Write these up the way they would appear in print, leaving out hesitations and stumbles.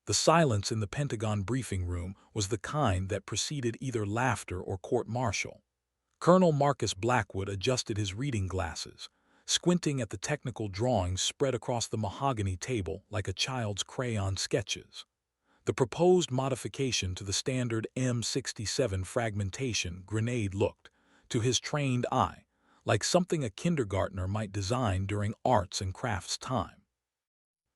The silence in the Pentagon briefing room was the kind that preceded either laughter or court-martial. Colonel Marcus Blackwood adjusted his reading glasses, squinting at the technical drawings spread across the mahogany table like a child's crayon sketches. The proposed modification to the standard M67 fragmentation grenade looked, to his trained eye, like something a kindergartner might design during arts and crafts time.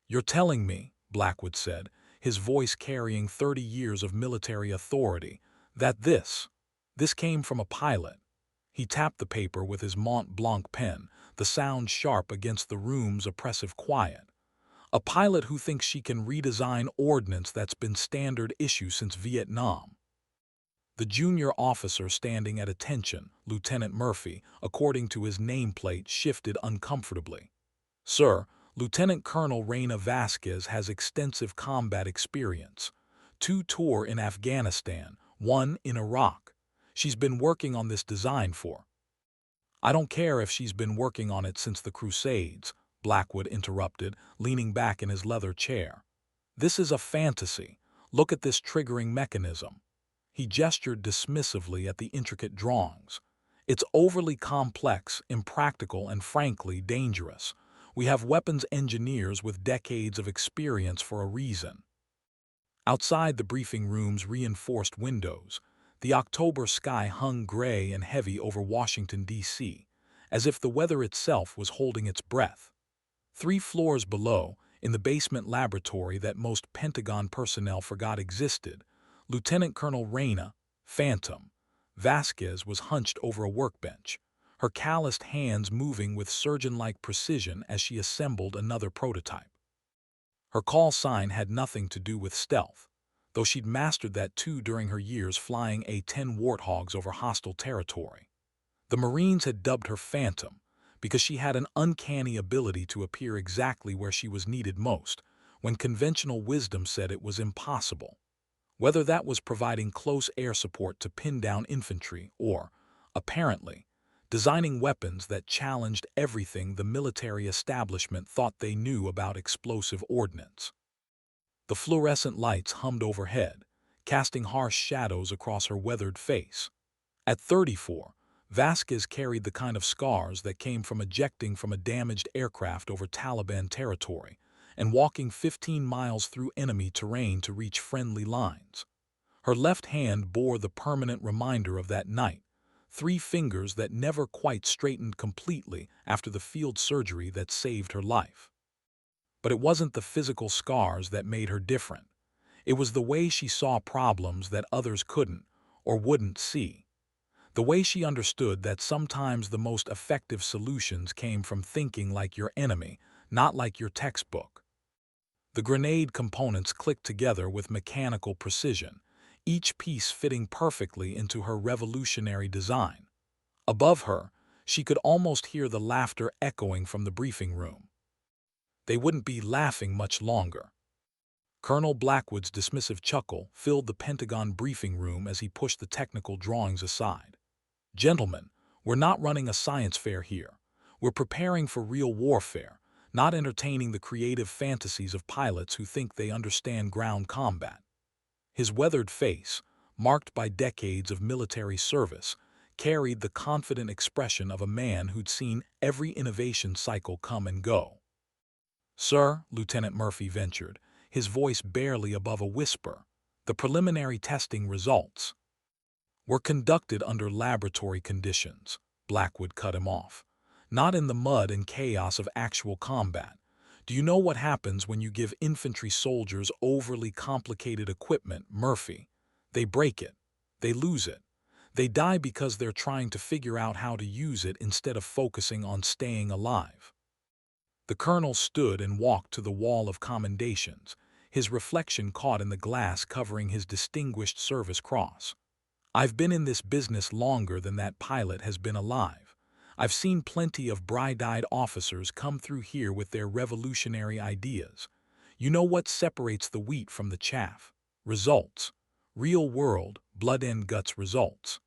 "You're telling me," Blackwood said, his voice carrying 30 years of military authority, that this came from a pilot. He tapped the paper with his Mont Blanc pen, the sound sharp against the room's oppressive quiet. A pilot who thinks she can redesign ordnance that's been standard issue since Vietnam. The junior officer standing at attention, Lieutenant Murphy, according to his nameplate, shifted uncomfortably. "Sir, Lieutenant Colonel Reina Vasquez has extensive combat experience. 2 tours in Afghanistan, 1 in Iraq. She's been working on this design for—" "I don't care if she's been working on it since the Crusades," Blackwood interrupted, leaning back in his leather chair. "This is a fantasy. Look at this triggering mechanism." He gestured dismissively at the intricate drawings. "It's overly complex, impractical, and frankly dangerous. We have weapons engineers with decades of experience for a reason." Outside the briefing room's reinforced windows, the October sky hung gray and heavy over Washington, D.C., as if the weather itself was holding its breath. 3 floors below, in the basement laboratory that most Pentagon personnel forgot existed, Lieutenant Colonel Reina, Phantom, Vasquez was hunched over a workbench, her calloused hands moving with surgeon-like precision as she assembled another prototype. Her call sign had nothing to do with stealth, though she'd mastered that too during her years flying A-10 Warthogs over hostile territory. The Marines had dubbed her Phantom because she had an uncanny ability to appear exactly where she was needed most, when conventional wisdom said it was impossible. Whether that was providing close air support to pin down infantry or, apparently, designing weapons that challenged everything the military establishment thought they knew about explosive ordnance. The fluorescent lights hummed overhead, casting harsh shadows across her weathered face. At 34, Vasquez carried the kind of scars that came from ejecting from a damaged aircraft over Taliban territory and walking 15 miles through enemy terrain to reach friendly lines. Her left hand bore the permanent reminder of that night, 3 fingers that never quite straightened completely after the field surgery that saved her life. But it wasn't the physical scars that made her different. It was the way she saw problems that others couldn't or wouldn't see. The way she understood that sometimes the most effective solutions came from thinking like your enemy, not like your textbook. The grenade components clicked together with mechanical precision, each piece fitting perfectly into her revolutionary design. Above her, she could almost hear the laughter echoing from the briefing room. They wouldn't be laughing much longer. Colonel Blackwood's dismissive chuckle filled the Pentagon briefing room as he pushed the technical drawings aside. "Gentlemen, we're not running a science fair here. We're preparing for real warfare, not entertaining the creative fantasies of pilots who think they understand ground combat." His weathered face, marked by decades of military service, carried the confident expression of a man who'd seen every innovation cycle come and go. "Sir," Lieutenant Murphy ventured, his voice barely above a whisper, "the preliminary testing results—" "Were conducted under laboratory conditions," Blackwood cut him off. "Not in the mud and chaos of actual combat. Do you know what happens when you give infantry soldiers overly complicated equipment, Murphy? They break it. They lose it. They die because they're trying to figure out how to use it instead of focusing on staying alive." The colonel stood and walked to the wall of commendations, his reflection caught in the glass covering his Distinguished Service Cross. "I've been in this business longer than that pilot has been alive. I've seen plenty of bright-eyed officers come through here with their revolutionary ideas. You know what separates the wheat from the chaff? Results. Real-world, blood-and-guts results."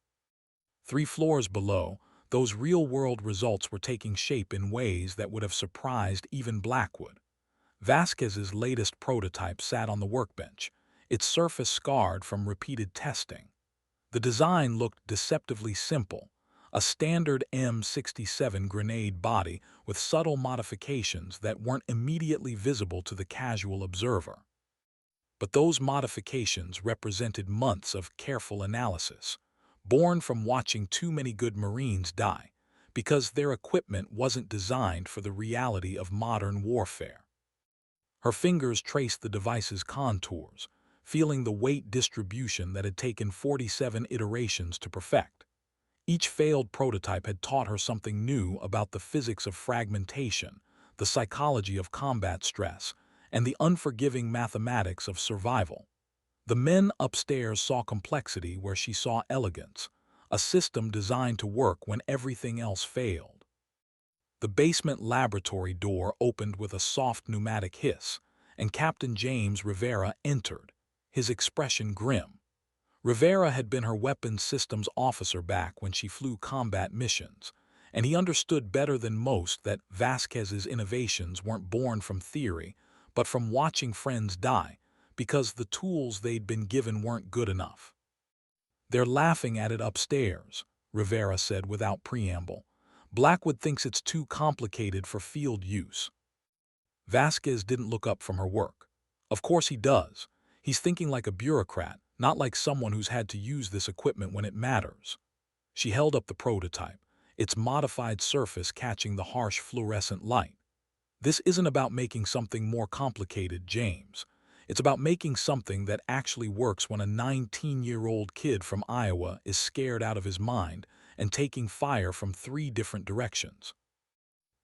3 floors below, those real-world results were taking shape in ways that would have surprised even Blackwood. Vasquez's latest prototype sat on the workbench, its surface scarred from repeated testing. The design looked deceptively simple, a standard M67 grenade body with subtle modifications that weren't immediately visible to the casual observer. But those modifications represented months of careful analysis, born from watching too many good Marines die, because their equipment wasn't designed for the reality of modern warfare. Her fingers traced the device's contours, feeling the weight distribution that had taken 47 iterations to perfect. Each failed prototype had taught her something new about the physics of fragmentation, the psychology of combat stress, and the unforgiving mathematics of survival. The men upstairs saw complexity where she saw elegance, a system designed to work when everything else failed. The basement laboratory door opened with a soft pneumatic hiss, and Captain James Rivera entered, his expression grim. Rivera had been her weapons systems officer back when she flew combat missions, and he understood better than most that Vasquez's innovations weren't born from theory, but from watching friends die, because the tools they'd been given weren't good enough. "They're laughing at it upstairs," Rivera said without preamble. "Blackwood thinks it's too complicated for field use." Vasquez didn't look up from her work. Of course he does. He's thinking like a bureaucrat, not like someone who's had to use this equipment when it matters. She held up the prototype, its modified surface catching the harsh fluorescent light. "This isn't about making something more complicated, James. It's about making something that actually works when a 19-year-old kid from Iowa is scared out of his mind and taking fire from 3 different directions."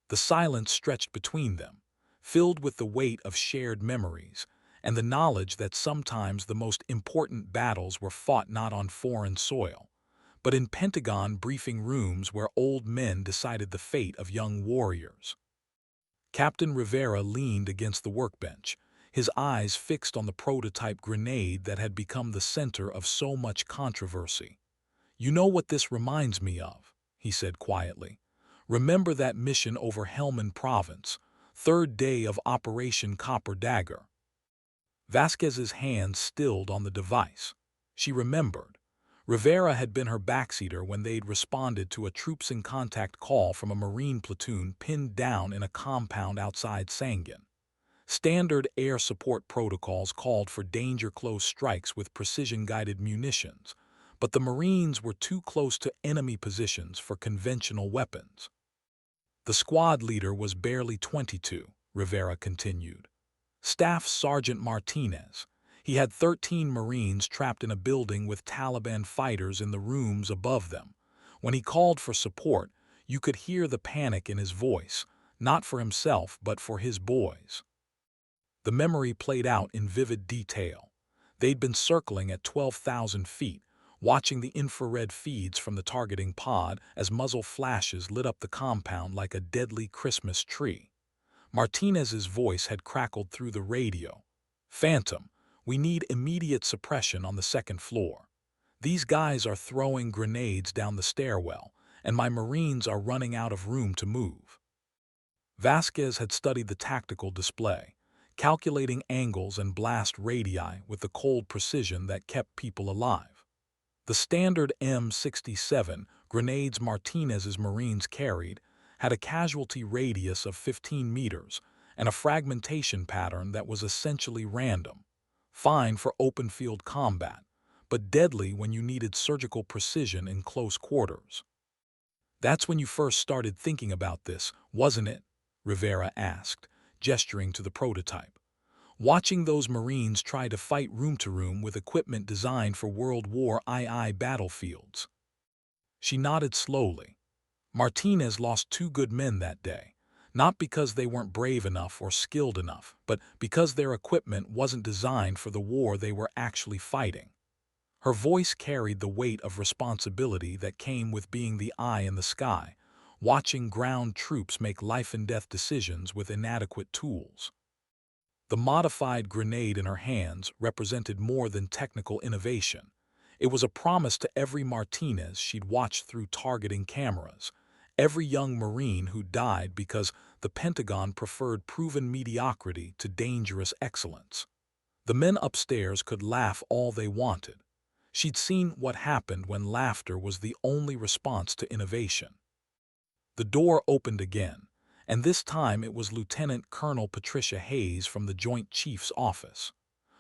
The silence stretched between them, filled with the weight of shared memories, and the knowledge that sometimes the most important battles were fought not on foreign soil, but in Pentagon briefing rooms where old men decided the fate of young warriors. Captain Rivera leaned against the workbench, his eyes fixed on the prototype grenade that had become the center of so much controversy. "You know what this reminds me of," he said quietly. "Remember that mission over Helmand Province, 3rd day of Operation Copper Dagger?" Vasquez's hands stilled on the device. She remembered. Rivera had been her backseater when they'd responded to a troops in contact call from a Marine platoon pinned down in a compound outside Sangin. Standard air support protocols called for danger-close strikes with precision-guided munitions, but the Marines were too close to enemy positions for conventional weapons. "The squad leader was barely 22, Rivera continued. Staff Sergeant Martinez. He had 13 Marines trapped in a building with Taliban fighters in the rooms above them. When he called for support, you could hear the panic in his voice, not for himself but for his boys." The memory played out in vivid detail. They'd been circling at 12,000 feet, watching the infrared feeds from the targeting pod as muzzle flashes lit up the compound like a deadly Christmas tree. Martinez's voice had crackled through the radio. "Phantom, we need immediate suppression on the 2nd floor. These guys are throwing grenades down the stairwell, and my Marines are running out of room to move." Vasquez had studied the tactical display, calculating angles and blast radii with the cold precision that kept people alive. The standard M67 grenades Martinez's Marines carried had a casualty radius of 15 meters and a fragmentation pattern that was essentially random, fine for open-field combat, but deadly when you needed surgical precision in close quarters. "That's when you first started thinking about this, wasn't it?" Rivera asked, gesturing to the prototype. "Watching those Marines try to fight room to room with equipment designed for World War II battlefields." She nodded slowly. "Martinez lost 2 good men that day, not because they weren't brave enough or skilled enough, but because their equipment wasn't designed for the war they were actually fighting." Her voice carried the weight of responsibility that came with being the eye in the sky, watching ground troops make life-and-death decisions with inadequate tools. The modified grenade in her hands represented more than technical innovation. It was a promise to every Martinez she'd watched through targeting cameras, every young Marine who died because the Pentagon preferred proven mediocrity to dangerous excellence. The men upstairs could laugh all they wanted. She'd seen what happened when laughter was the only response to innovation. The door opened again, and this time it was Lieutenant Colonel Patricia Hayes from the Joint Chief's office.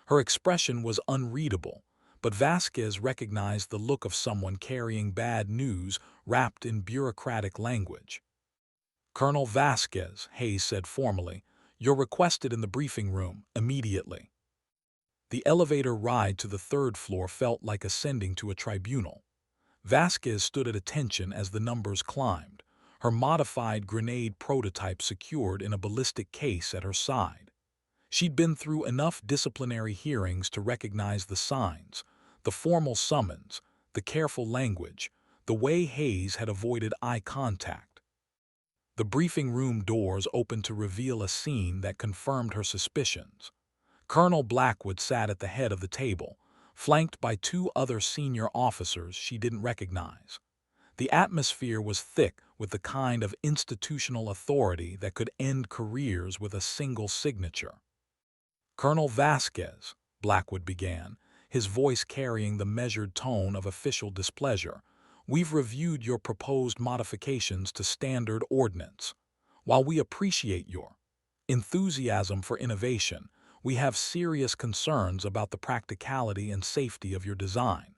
Her expression was unreadable, but Vasquez recognized the look of someone carrying bad news wrapped in bureaucratic language. "Colonel Vasquez," Hayes said formally, "you're requested in the briefing room immediately." The elevator ride to the third floor felt like ascending to a tribunal. Vasquez stood at attention as the numbers climbed, her modified grenade prototype secured in a ballistic case at her side. She'd been through enough disciplinary hearings to recognize the signs, the formal summons, the careful language, the way Hayes had avoided eye contact. The briefing room doors opened to reveal a scene that confirmed her suspicions. Colonel Blackwood sat at the head of the table, flanked by two other senior officers she didn't recognize. The atmosphere was thick with the kind of institutional authority that could end careers with a single signature. "Colonel Vasquez," Blackwood began, his voice carrying the measured tone of official displeasure, "we've reviewed your proposed modifications to standard ordnance. While we appreciate your enthusiasm for innovation, we have serious concerns about the practicality and safety of your design."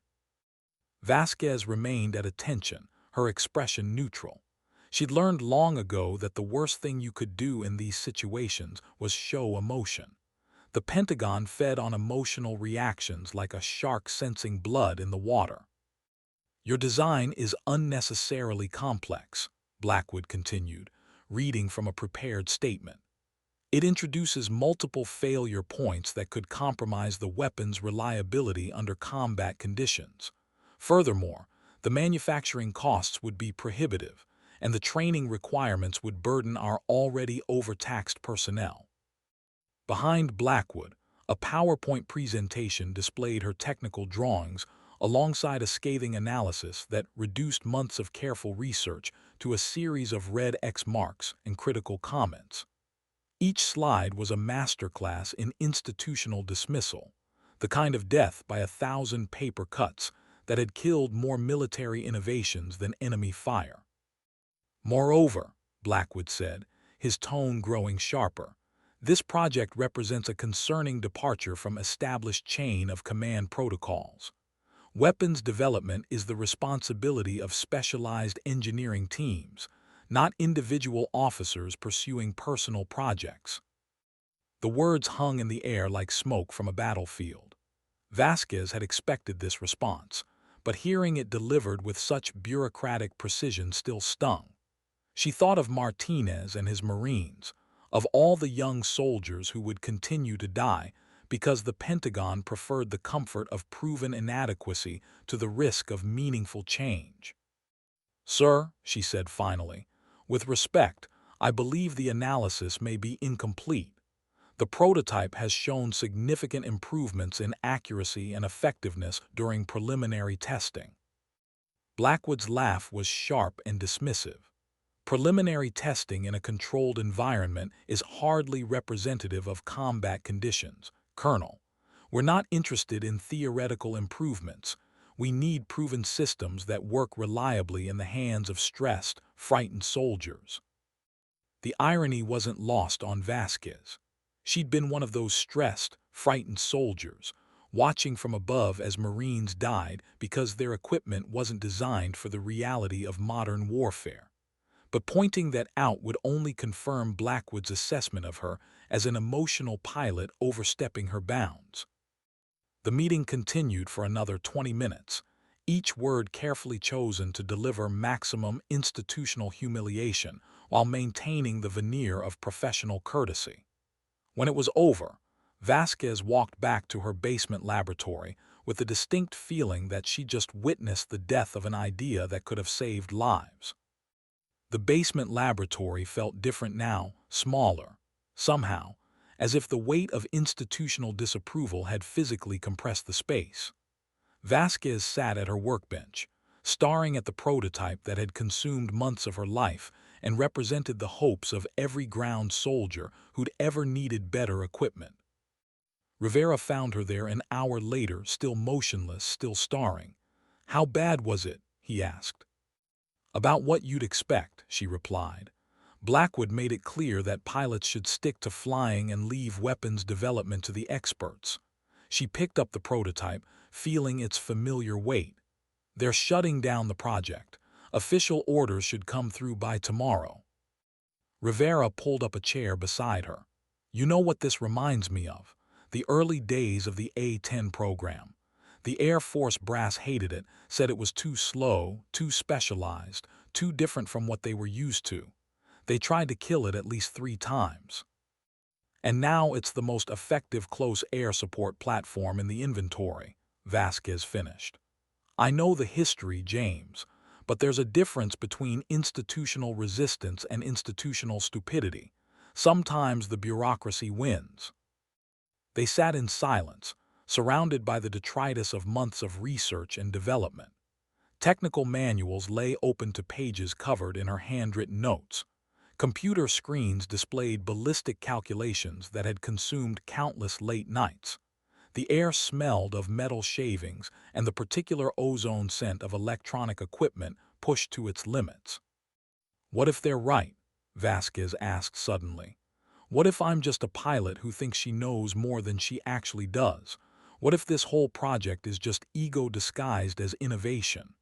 Vasquez remained at attention, her expression neutral. She'd learned long ago that the worst thing you could do in these situations was show emotion. The Pentagon fed on emotional reactions like a shark sensing blood in the water. "Your design is unnecessarily complex," Blackwood continued, reading from a prepared statement. "It introduces multiple failure points that could compromise the weapon's reliability under combat conditions. Furthermore, the manufacturing costs would be prohibitive, and the training requirements would burden our already overtaxed personnel." Behind Blackwood, a PowerPoint presentation displayed her technical drawings alongside a scathing analysis that reduced months of careful research to a series of red X marks and critical comments. Each slide was a masterclass in institutional dismissal, the kind of death by 1,000 paper cuts that had killed more military innovations than enemy fire. "Moreover," Blackwood said, his tone growing sharper, "this project represents a concerning departure from established chain of command protocols. Weapons development is the responsibility of specialized engineering teams, not individual officers pursuing personal projects." The words hung in the air like smoke from a battlefield. Vasquez had expected this response, but hearing it delivered with such bureaucratic precision still stung. She thought of Martinez and his Marines, of all the young soldiers who would continue to die because the Pentagon preferred the comfort of proven inadequacy to the risk of meaningful change. "Sir," she said finally, "with respect, I believe the analysis may be incomplete. The prototype has shown significant improvements in accuracy and effectiveness during preliminary testing." Blackwood's laugh was sharp and dismissive. "Preliminary testing in a controlled environment is hardly representative of combat conditions, Colonel. We're not interested in theoretical improvements. We need proven systems that work reliably in the hands of stressed, frightened soldiers." The irony wasn't lost on Vasquez. She'd been one of those stressed, frightened soldiers, watching from above as Marines died because their equipment wasn't designed for the reality of modern warfare. But pointing that out would only confirm Blackwood's assessment of her as an emotional pilot overstepping her bounds. The meeting continued for another 20 minutes, each word carefully chosen to deliver maximum institutional humiliation while maintaining the veneer of professional courtesy. When it was over, Vasquez walked back to her basement laboratory with the distinct feeling that she just witnessed the death of an idea that could have saved lives. The basement laboratory felt different now, smaller, somehow, as if the weight of institutional disapproval had physically compressed the space. Vasquez sat at her workbench, staring at the prototype that had consumed months of her life and represented the hopes of every ground soldier who'd ever needed better equipment. Rivera found her there an hour later, still motionless, still staring. "How bad was it?" he asked. "About what you'd expect," she replied. Blackwood made it clear that pilots should stick to flying and leave weapons development to the experts. She picked up the prototype, feeling its familiar weight. "They're shutting down the project. Official orders should come through by tomorrow." Rivera pulled up a chair beside her. "You know what this reminds me of? The early days of the A-10 program. The Air Force brass hated it, said it was too slow, too specialized, too different from what they were used to. They tried to kill it at least 3 times. And now it's the most effective close air support platform in the inventory," Vasquez finished. "I know the history, James, but there's a difference between institutional resistance and institutional stupidity. Sometimes the bureaucracy wins." They sat in silence, surrounded by the detritus of months of research and development. Technical manuals lay open to pages covered in her handwritten notes. Computer screens displayed ballistic calculations that had consumed countless late nights. The air smelled of metal shavings and the particular ozone scent of electronic equipment pushed to its limits. "What if they're right?" Vasquez asked suddenly. "What if I'm just a pilot who thinks she knows more than she actually does? What if this whole project is just ego disguised as innovation?"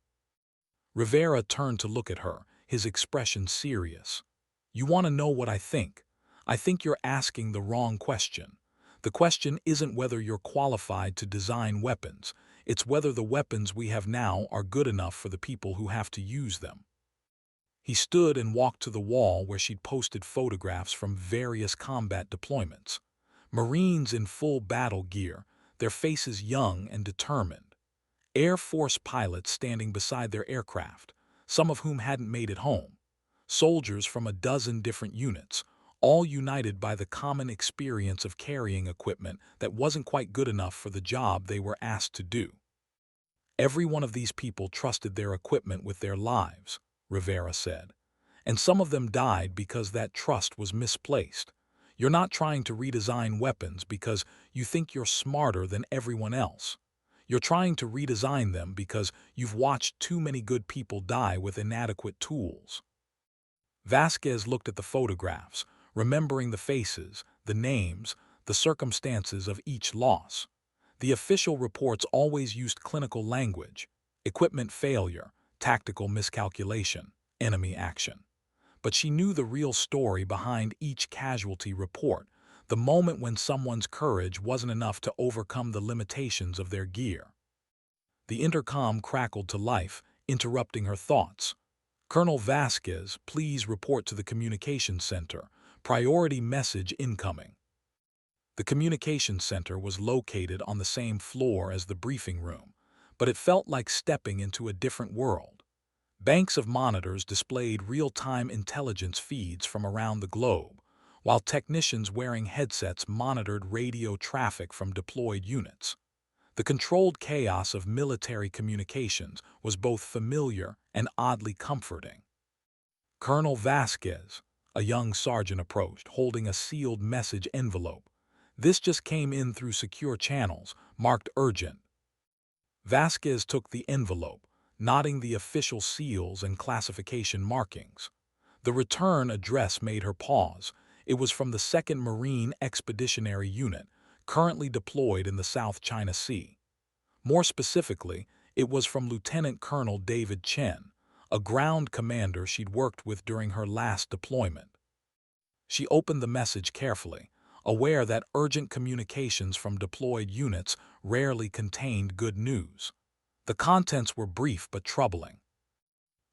Rivera turned to look at her, his expression serious. "You want to know what I think? I think you're asking the wrong question. The question isn't whether you're qualified to design weapons. It's whether the weapons we have now are good enough for the people who have to use them." He stood and walked to the wall where she'd posted photographs from various combat deployments. Marines in full battle gear, their faces young and determined. Air Force pilots standing beside their aircraft, some of whom hadn't made it home. Soldiers from a dozen different units, all united by the common experience of carrying equipment that wasn't quite good enough for the job they were asked to do. "Every one of these people trusted their equipment with their lives," Rivera said. "And some of them died because that trust was misplaced. You're not trying to redesign weapons because you think you're smarter than everyone else. You're trying to redesign them because you've watched too many good people die with inadequate tools." Vasquez looked at the photographs, remembering the faces, the names, the circumstances of each loss. The official reports always used clinical language: equipment failure, tactical miscalculation, enemy action. But she knew the real story behind each casualty report, the moment when someone's courage wasn't enough to overcome the limitations of their gear. The intercom crackled to life, interrupting her thoughts. "Colonel Vasquez, please report to the communications center. Priority message incoming." The communications center was located on the same floor as the briefing room, but it felt like stepping into a different world. Banks of monitors displayed real-time intelligence feeds from around the globe, while technicians wearing headsets monitored radio traffic from deployed units. The controlled chaos of military communications was both familiar and oddly comforting. "Colonel Vasquez," a young sergeant approached, holding a sealed message envelope. "This just came in through secure channels, marked urgent." Vasquez took the envelope, nodding the official seals and classification markings. The return address made her pause. It was from the 2nd Marine Expeditionary Unit, currently deployed in the South China Sea. More specifically, it was from Lieutenant Colonel David Chen, a ground commander she'd worked with during her last deployment. She opened the message carefully, aware that urgent communications from deployed units rarely contained good news. The contents were brief but troubling.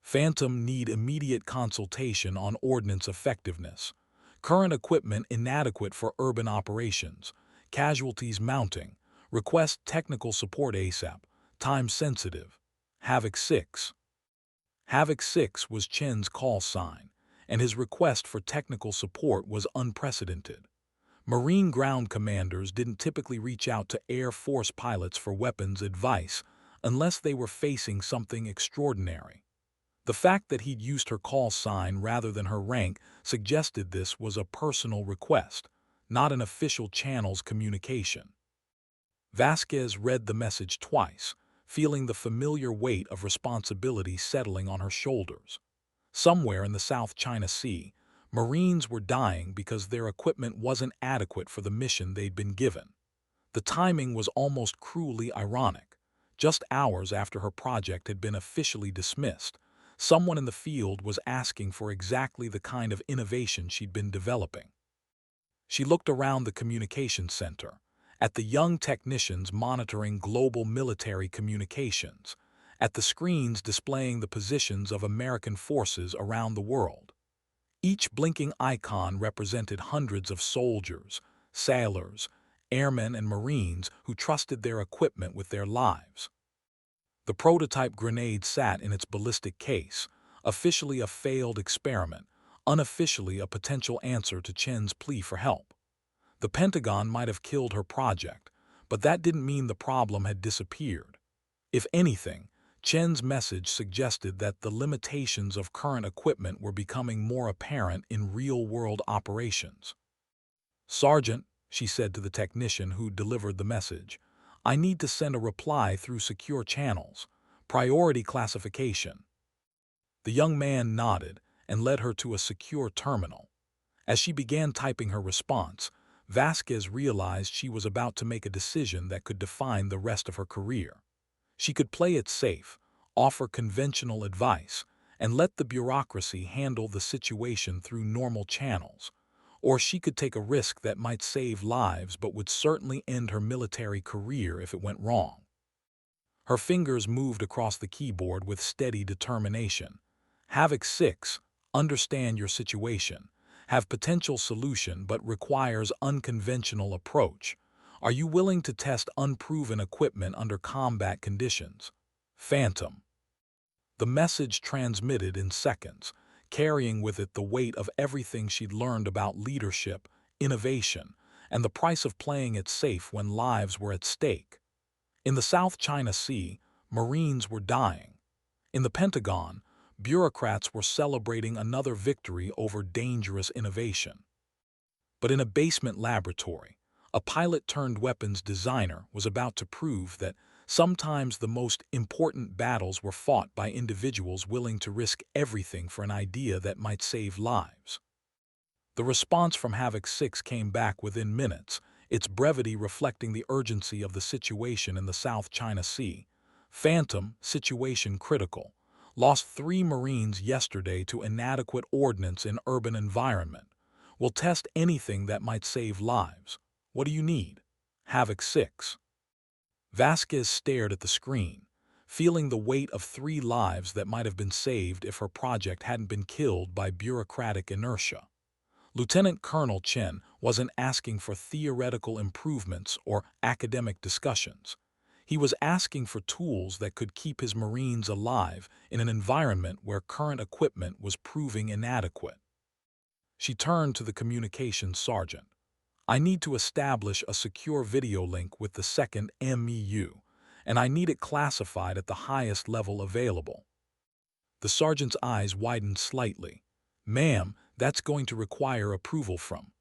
"Phantom need immediate consultation on ordnance effectiveness. Current equipment inadequate for urban operations. Casualties mounting. Request technical support ASAP. Time sensitive. Havoc 6. Havoc 6 was Chen's call sign, and his request for technical support was unprecedented. Marine ground commanders didn't typically reach out to Air Force pilots for weapons advice unless they were facing something extraordinary. The fact that he'd used her call sign rather than her rank suggested this was a personal request, not an official channel's communication. Vasquez read the message twice, feeling the familiar weight of responsibility settling on her shoulders. Somewhere in the South China Sea, Marines were dying because their equipment wasn't adequate for the mission they'd been given. The timing was almost cruelly ironic. Just hours after her project had been officially dismissed, someone in the field was asking for exactly the kind of innovation she'd been developing. She looked around the communications center, at the young technicians monitoring global military communications, at the screens displaying the positions of American forces around the world. Each blinking icon represented hundreds of soldiers, sailors, airmen, and Marines who trusted their equipment with their lives. The prototype grenade sat in its ballistic case, officially a failed experiment, unofficially a potential answer to Chen's plea for help. The Pentagon might have killed her project, but that didn't mean the problem had disappeared. If anything, Chen's message suggested that the limitations of current equipment were becoming more apparent in real-world operations. "Sergeant," she said to the technician who delivered the message, "I need to send a reply through secure channels. Priority classification." The young man nodded and led her to a secure terminal. As she began typing her response, Vasquez realized she was about to make a decision that could define the rest of her career. She could play it safe, offer conventional advice, and let the bureaucracy handle the situation through normal channels. Or she could take a risk that might save lives but would certainly end her military career if it went wrong. Her fingers moved across the keyboard with steady determination. Havoc 6, understand your situation. Have potential solution but requires unconventional approach. Are you willing to test unproven equipment under combat conditions? Phantom. The message transmitted in seconds, carrying with it the weight of everything she'd learned about leadership, innovation, and the price of playing it safe when lives were at stake. In the South China Sea, Marines were dying. In the Pentagon, bureaucrats were celebrating another victory over dangerous innovation. But in a basement laboratory, a pilot-turned-weapons designer was about to prove that sometimes the most important battles were fought by individuals willing to risk everything for an idea that might save lives. The response from Havoc 6 came back within minutes, its brevity reflecting the urgency of the situation in the South China Sea. Phantom, situation critical. Lost 3 Marines yesterday to inadequate ordnance in urban environment. Will test anything that might save lives. What do you need? Havoc 6. Vasquez stared at the screen, feeling the weight of 3 lives that might have been saved if her project hadn't been killed by bureaucratic inertia. Lieutenant Colonel Chen wasn't asking for theoretical improvements or academic discussions. He was asking for tools that could keep his Marines alive in an environment where current equipment was proving inadequate. She turned to the communications sergeant. "I need to establish a secure video link with the 2nd MEU, and I need it classified at the highest level available." The sergeant's eyes widened slightly. "Ma'am, that's going to require approval from—"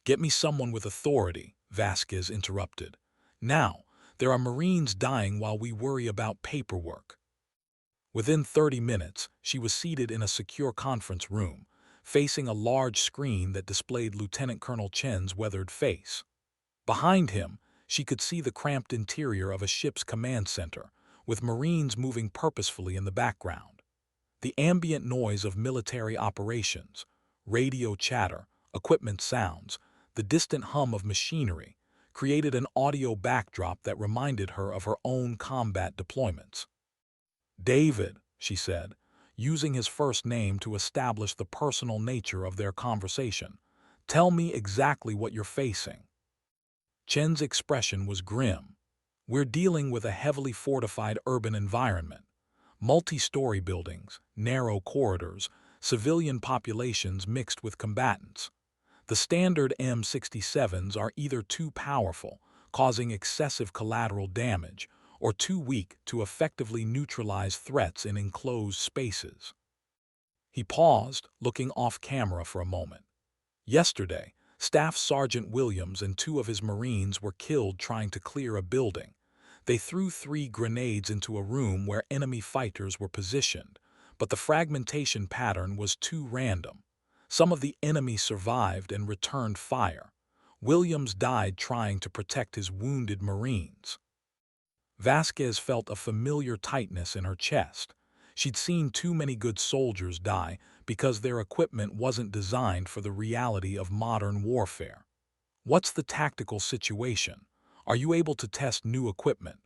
"Get me someone with authority," Vasquez interrupted. "Now, there are Marines dying while we worry about paperwork." Within 30 minutes, she was seated in a secure conference room, facing a large screen that displayed Lieutenant Colonel Chen's weathered face. Behind him, she could see the cramped interior of a ship's command center, with Marines moving purposefully in the background. The ambient noise of military operations, radio chatter, equipment sounds, the distant hum of machinery, created an audio backdrop that reminded her of her own combat deployments. "David," she said, using his first name to establish the personal nature of their conversation, "tell me exactly what you're facing." Chen's expression was grim. "We're dealing with a heavily fortified urban environment. Multi-story buildings, narrow corridors, civilian populations mixed with combatants. The standard M67s are either too powerful, causing excessive collateral damage, or too weak to effectively neutralize threats in enclosed spaces. He paused, looking off camera for a moment. Yesterday, Staff Sergeant Williams and 2 of his Marines were killed trying to clear a building. They threw 3 grenades into a room where enemy fighters were positioned, but the fragmentation pattern was too random. Some of the enemy survived and returned fire. Williams died trying to protect his wounded Marines. Vasquez felt a familiar tightness in her chest. She'd seen too many good soldiers die because their equipment wasn't designed for the reality of modern warfare. What's the tactical situation? Are you able to test new equipment?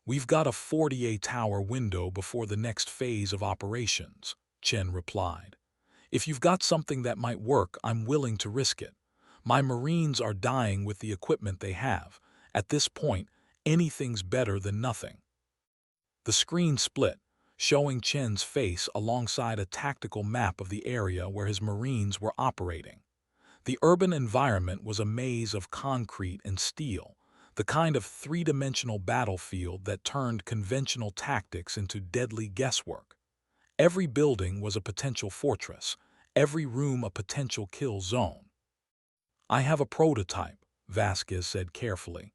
We've got a 48-hour window before the next phase of operations, Chen replied. If you've got something that might work, I'm willing to risk it. My Marines are dying with the equipment they have. At this point, anything's better than nothing. The screen split, showing Chen's face alongside a tactical map of the area where his Marines were operating. The urban environment was a maze of concrete and steel, the kind of three-dimensional battlefield that turned conventional tactics into deadly guesswork. Every building was a potential fortress, every room a potential kill zone. I have a prototype, Vasquez said carefully.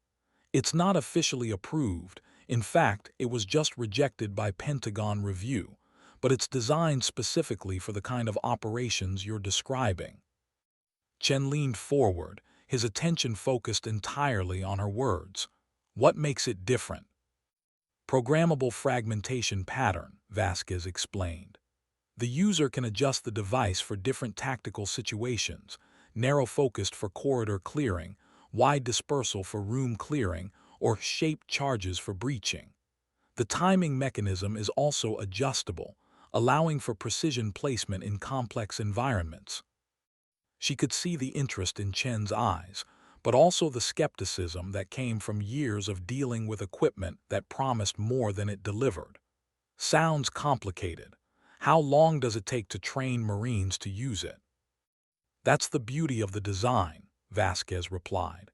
It's not officially approved. In fact, it was just rejected by Pentagon Review, but it's designed specifically for the kind of operations you're describing. Chen leaned forward, his attention focused entirely on her words. What makes it different? Programmable fragmentation pattern, Vasquez explained. The user can adjust the device for different tactical situations, narrow-focused for corridor clearing, wide dispersal for room clearing, or shaped charges for breaching. The timing mechanism is also adjustable, allowing for precision placement in complex environments. She could see the interest in Chen's eyes, but also the skepticism that came from years of dealing with equipment that promised more than it delivered. Sounds complicated. How long does it take to train Marines to use it? That's the beauty of the design, Vasquez replied.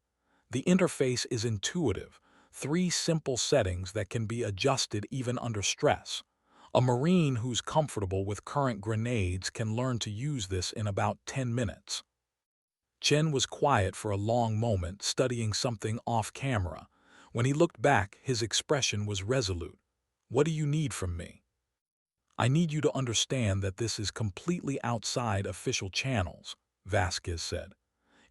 The interface is intuitive, 3 simple settings that can be adjusted even under stress. A Marine who's comfortable with current grenades can learn to use this in about 10 minutes. Chen was quiet for a long moment, studying something off camera. When he looked back, his expression was resolute. What do you need from me? I need you to understand that this is completely outside official channels, Vasquez said.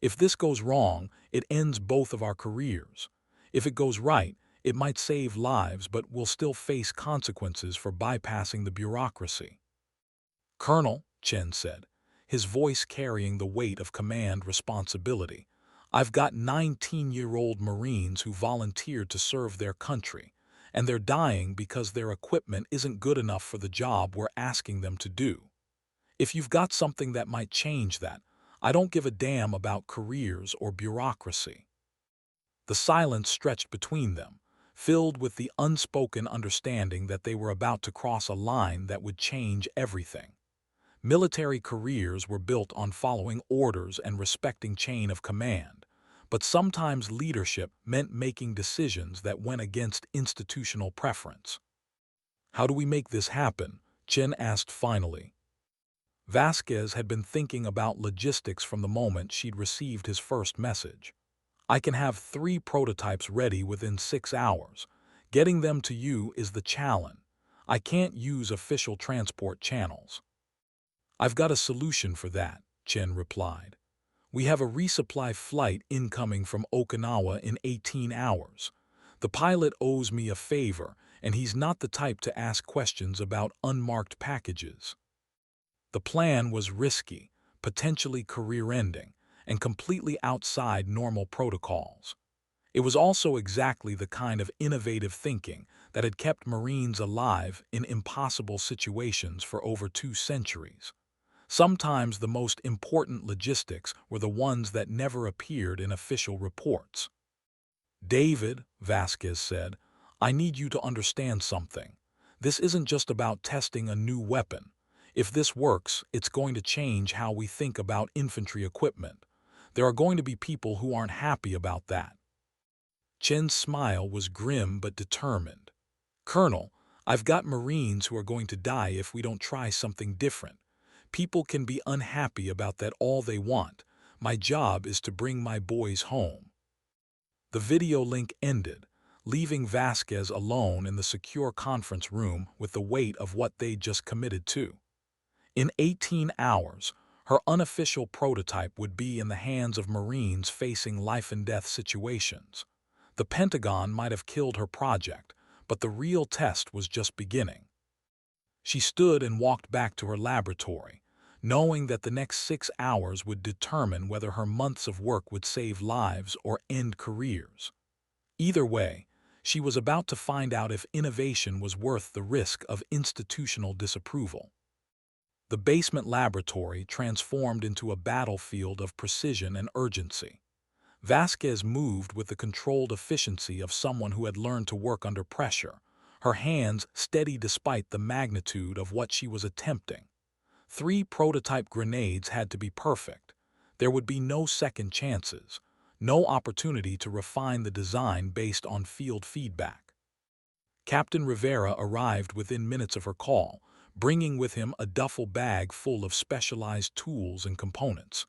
If this goes wrong, it ends both of our careers. If it goes right, it might save lives, but we'll still face consequences for bypassing the bureaucracy. Colonel, Chen said, his voice carrying the weight of command responsibility, I've got 19-year-old Marines who volunteered to serve their country, and they're dying because their equipment isn't good enough for the job we're asking them to do. If you've got something that might change that, I don't give a damn about careers or bureaucracy. The silence stretched between them, filled with the unspoken understanding that they were about to cross a line that would change everything. Military careers were built on following orders and respecting chain of command, but sometimes leadership meant making decisions that went against institutional preference. How do we make this happen? Chen asked finally. Vasquez had been thinking about logistics from the moment she'd received his first message. I can have 3 prototypes ready within 6 hours. Getting them to you is the challenge. I can't use official transport channels. I've got a solution for that, Chen replied. We have a resupply flight incoming from Okinawa in 18 hours. The pilot owes me a favor, and he's not the type to ask questions about unmarked packages. The plan was risky, potentially career-ending, and completely outside normal protocols. It was also exactly the kind of innovative thinking that had kept Marines alive in impossible situations for over 2 centuries. Sometimes the most important logistics were the ones that never appeared in official reports. David, Vasquez said, I need you to understand something. This isn't just about testing a new weapon. If this works, it's going to change how we think about infantry equipment. There are going to be people who aren't happy about that. Chen's smile was grim but determined. "Colonel, I've got Marines who are going to die if we don't try something different. People can be unhappy about that all they want. My job is to bring my boys home." The video link ended, leaving Vasquez alone in the secure conference room with the weight of what they'd just committed to. In 18 hours, her unofficial prototype would be in the hands of Marines facing life-and-death situations. The Pentagon might have killed her project, but the real test was just beginning. She stood and walked back to her laboratory, knowing that the next 6 hours would determine whether her months of work would save lives or end careers. Either way, she was about to find out if innovation was worth the risk of institutional disapproval. The basement laboratory transformed into a battlefield of precision and urgency. Vasquez moved with the controlled efficiency of someone who had learned to work under pressure, her hands steady despite the magnitude of what she was attempting. 3 prototype grenades had to be perfect. There would be no second chances, no opportunity to refine the design based on field feedback. Captain Rivera arrived within minutes of her call, bringing with him a duffel bag full of specialized tools and components.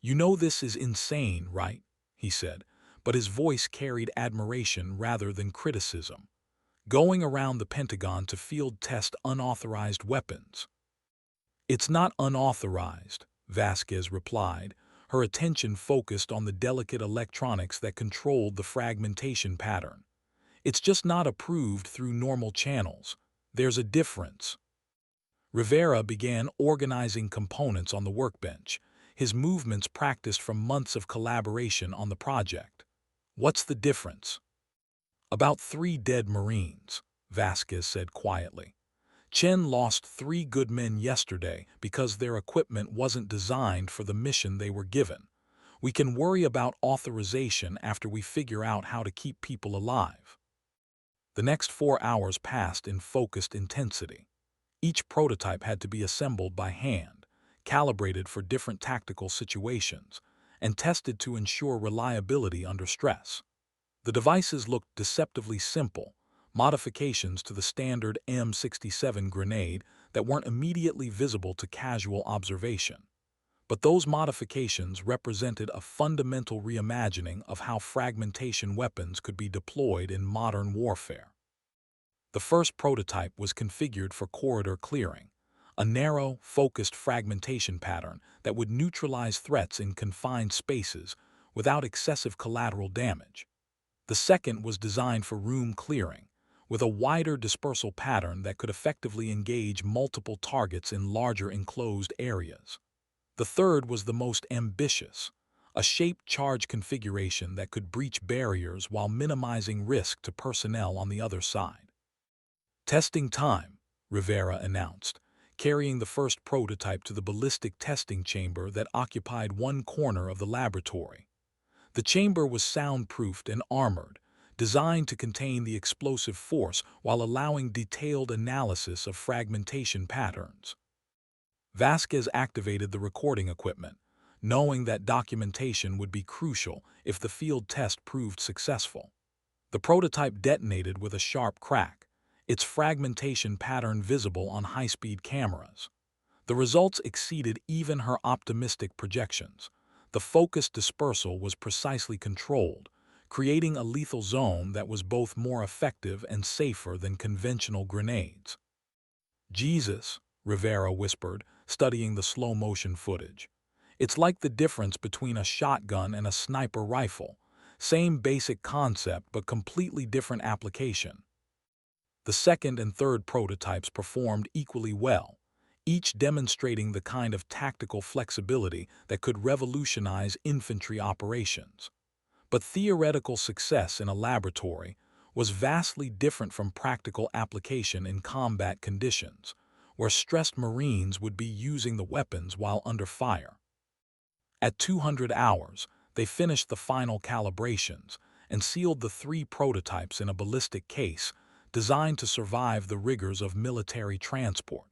"You know this is insane, right?" he said, but his voice carried admiration rather than criticism. "Going around the Pentagon to field test unauthorized weapons." "It's not unauthorized," Vasquez replied, her attention focused on the delicate electronics that controlled the fragmentation pattern. "It's just not approved through normal channels. There's a difference." Rivera began organizing components on the workbench, his movements practiced from months of collaboration on the project. "What's the difference?" "About 3 dead Marines," Vasquez said quietly. "Chen lost 3 good men yesterday because their equipment wasn't designed for the mission they were given. We can worry about authorization after we figure out how to keep people alive." The next 4 hours passed in focused intensity. Each prototype had to be assembled by hand, calibrated for different tactical situations, and tested to ensure reliability under stress. The devices looked deceptively simple, modifications to the standard M67 grenade that weren't immediately visible to casual observation. But those modifications represented a fundamental reimagining of how fragmentation weapons could be deployed in modern warfare. The first prototype was configured for corridor clearing, a narrow, focused fragmentation pattern that would neutralize threats in confined spaces without excessive collateral damage. The second was designed for room clearing, with a wider dispersal pattern that could effectively engage multiple targets in larger enclosed areas. The third was the most ambitious, a shaped charge configuration that could breach barriers while minimizing risk to personnel on the other side. "Testing time," Rivera announced, carrying the first prototype to the ballistic testing chamber that occupied one corner of the laboratory. The chamber was soundproofed and armored, designed to contain the explosive force while allowing detailed analysis of fragmentation patterns. Vasquez activated the recording equipment, knowing that documentation would be crucial if the field test proved successful. The prototype detonated with a sharp crack, its fragmentation pattern visible on high-speed cameras. The results exceeded even her optimistic projections. The focused dispersal was precisely controlled, creating a lethal zone that was both more effective and safer than conventional grenades. "Jesus," Rivera whispered, studying the slow-motion footage. "It's like the difference between a shotgun and a sniper rifle. Same basic concept, but completely different application." The second and third prototypes performed equally well, each demonstrating the kind of tactical flexibility that could revolutionize infantry operations. But theoretical success in a laboratory was vastly different from practical application in combat conditions, where stressed Marines would be using the weapons while under fire. At 200 hours, they finished the final calibrations and sealed the 3 prototypes in a ballistic case designed to survive the rigors of military transport.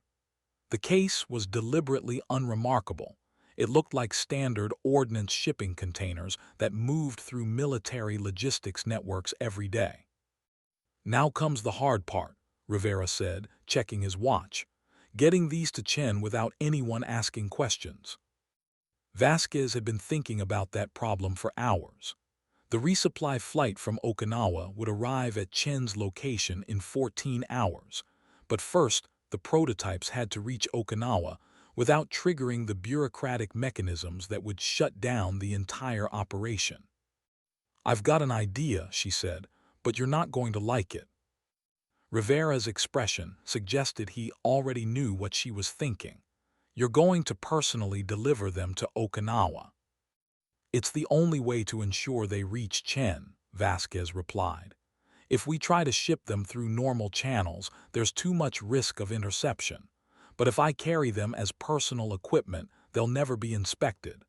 The case was deliberately unremarkable, It looked like standard ordnance shipping containers that moved through military logistics networks every day. "Now comes the hard part," Rivera said, checking his watch. "Getting these to Chen without anyone asking questions." Vasquez had been thinking about that problem for hours. The resupply flight from Okinawa would arrive at Chen's location in 14 hours. But first, the prototypes had to reach Okinawa without triggering the bureaucratic mechanisms that would shut down the entire operation. "I've got an idea," she said, "but you're not going to like it." Rivera's expression suggested he already knew what she was thinking. "You're going to personally deliver them to Okinawa." "It's the only way to ensure they reach Chen," Vasquez replied. "If we try to ship them through normal channels, there's too much risk of interception. But if I carry them as personal equipment, they'll never be inspected."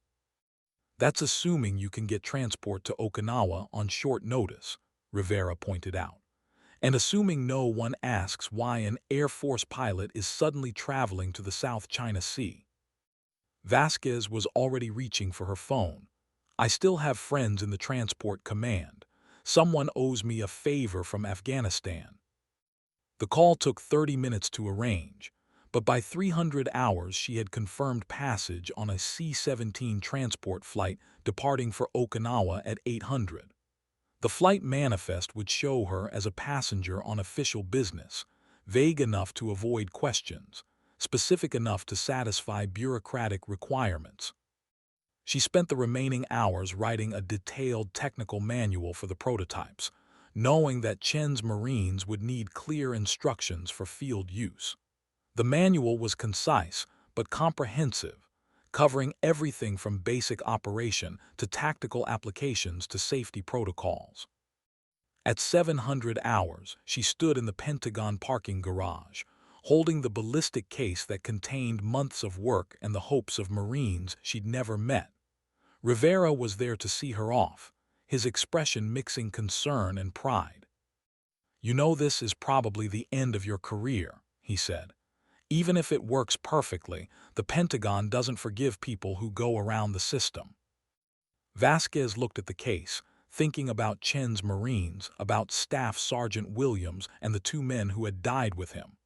"That's assuming you can get transport to Okinawa on short notice," Rivera pointed out. "And assuming no one asks why an Air Force pilot is suddenly traveling to the South China Sea." Vasquez was already reaching for her phone. "I still have friends in the transport command. Someone owes me a favor from Afghanistan." The call took 30 minutes to arrange, but by 300 hours she had confirmed passage on a C-17 transport flight departing for Okinawa at 800. The flight manifest would show her as a passenger on official business, vague enough to avoid questions, specific enough to satisfy bureaucratic requirements. She spent the remaining hours writing a detailed technical manual for the prototypes, knowing that Chen's Marines would need clear instructions for field use. The manual was concise but comprehensive, covering everything from basic operation to tactical applications to safety protocols. At 700 hours, she stood in the Pentagon parking garage, holding the ballistic case that contained months of work and the hopes of Marines she'd never met. Rivera was there to see her off, his expression mixing concern and pride. "You know this is probably the end of your career," he said. "Even if it works perfectly, the Pentagon doesn't forgive people who go around the system." Vasquez looked at the case, thinking about Chen's Marines, about Staff Sergeant Williams and the 2 men who had died with him.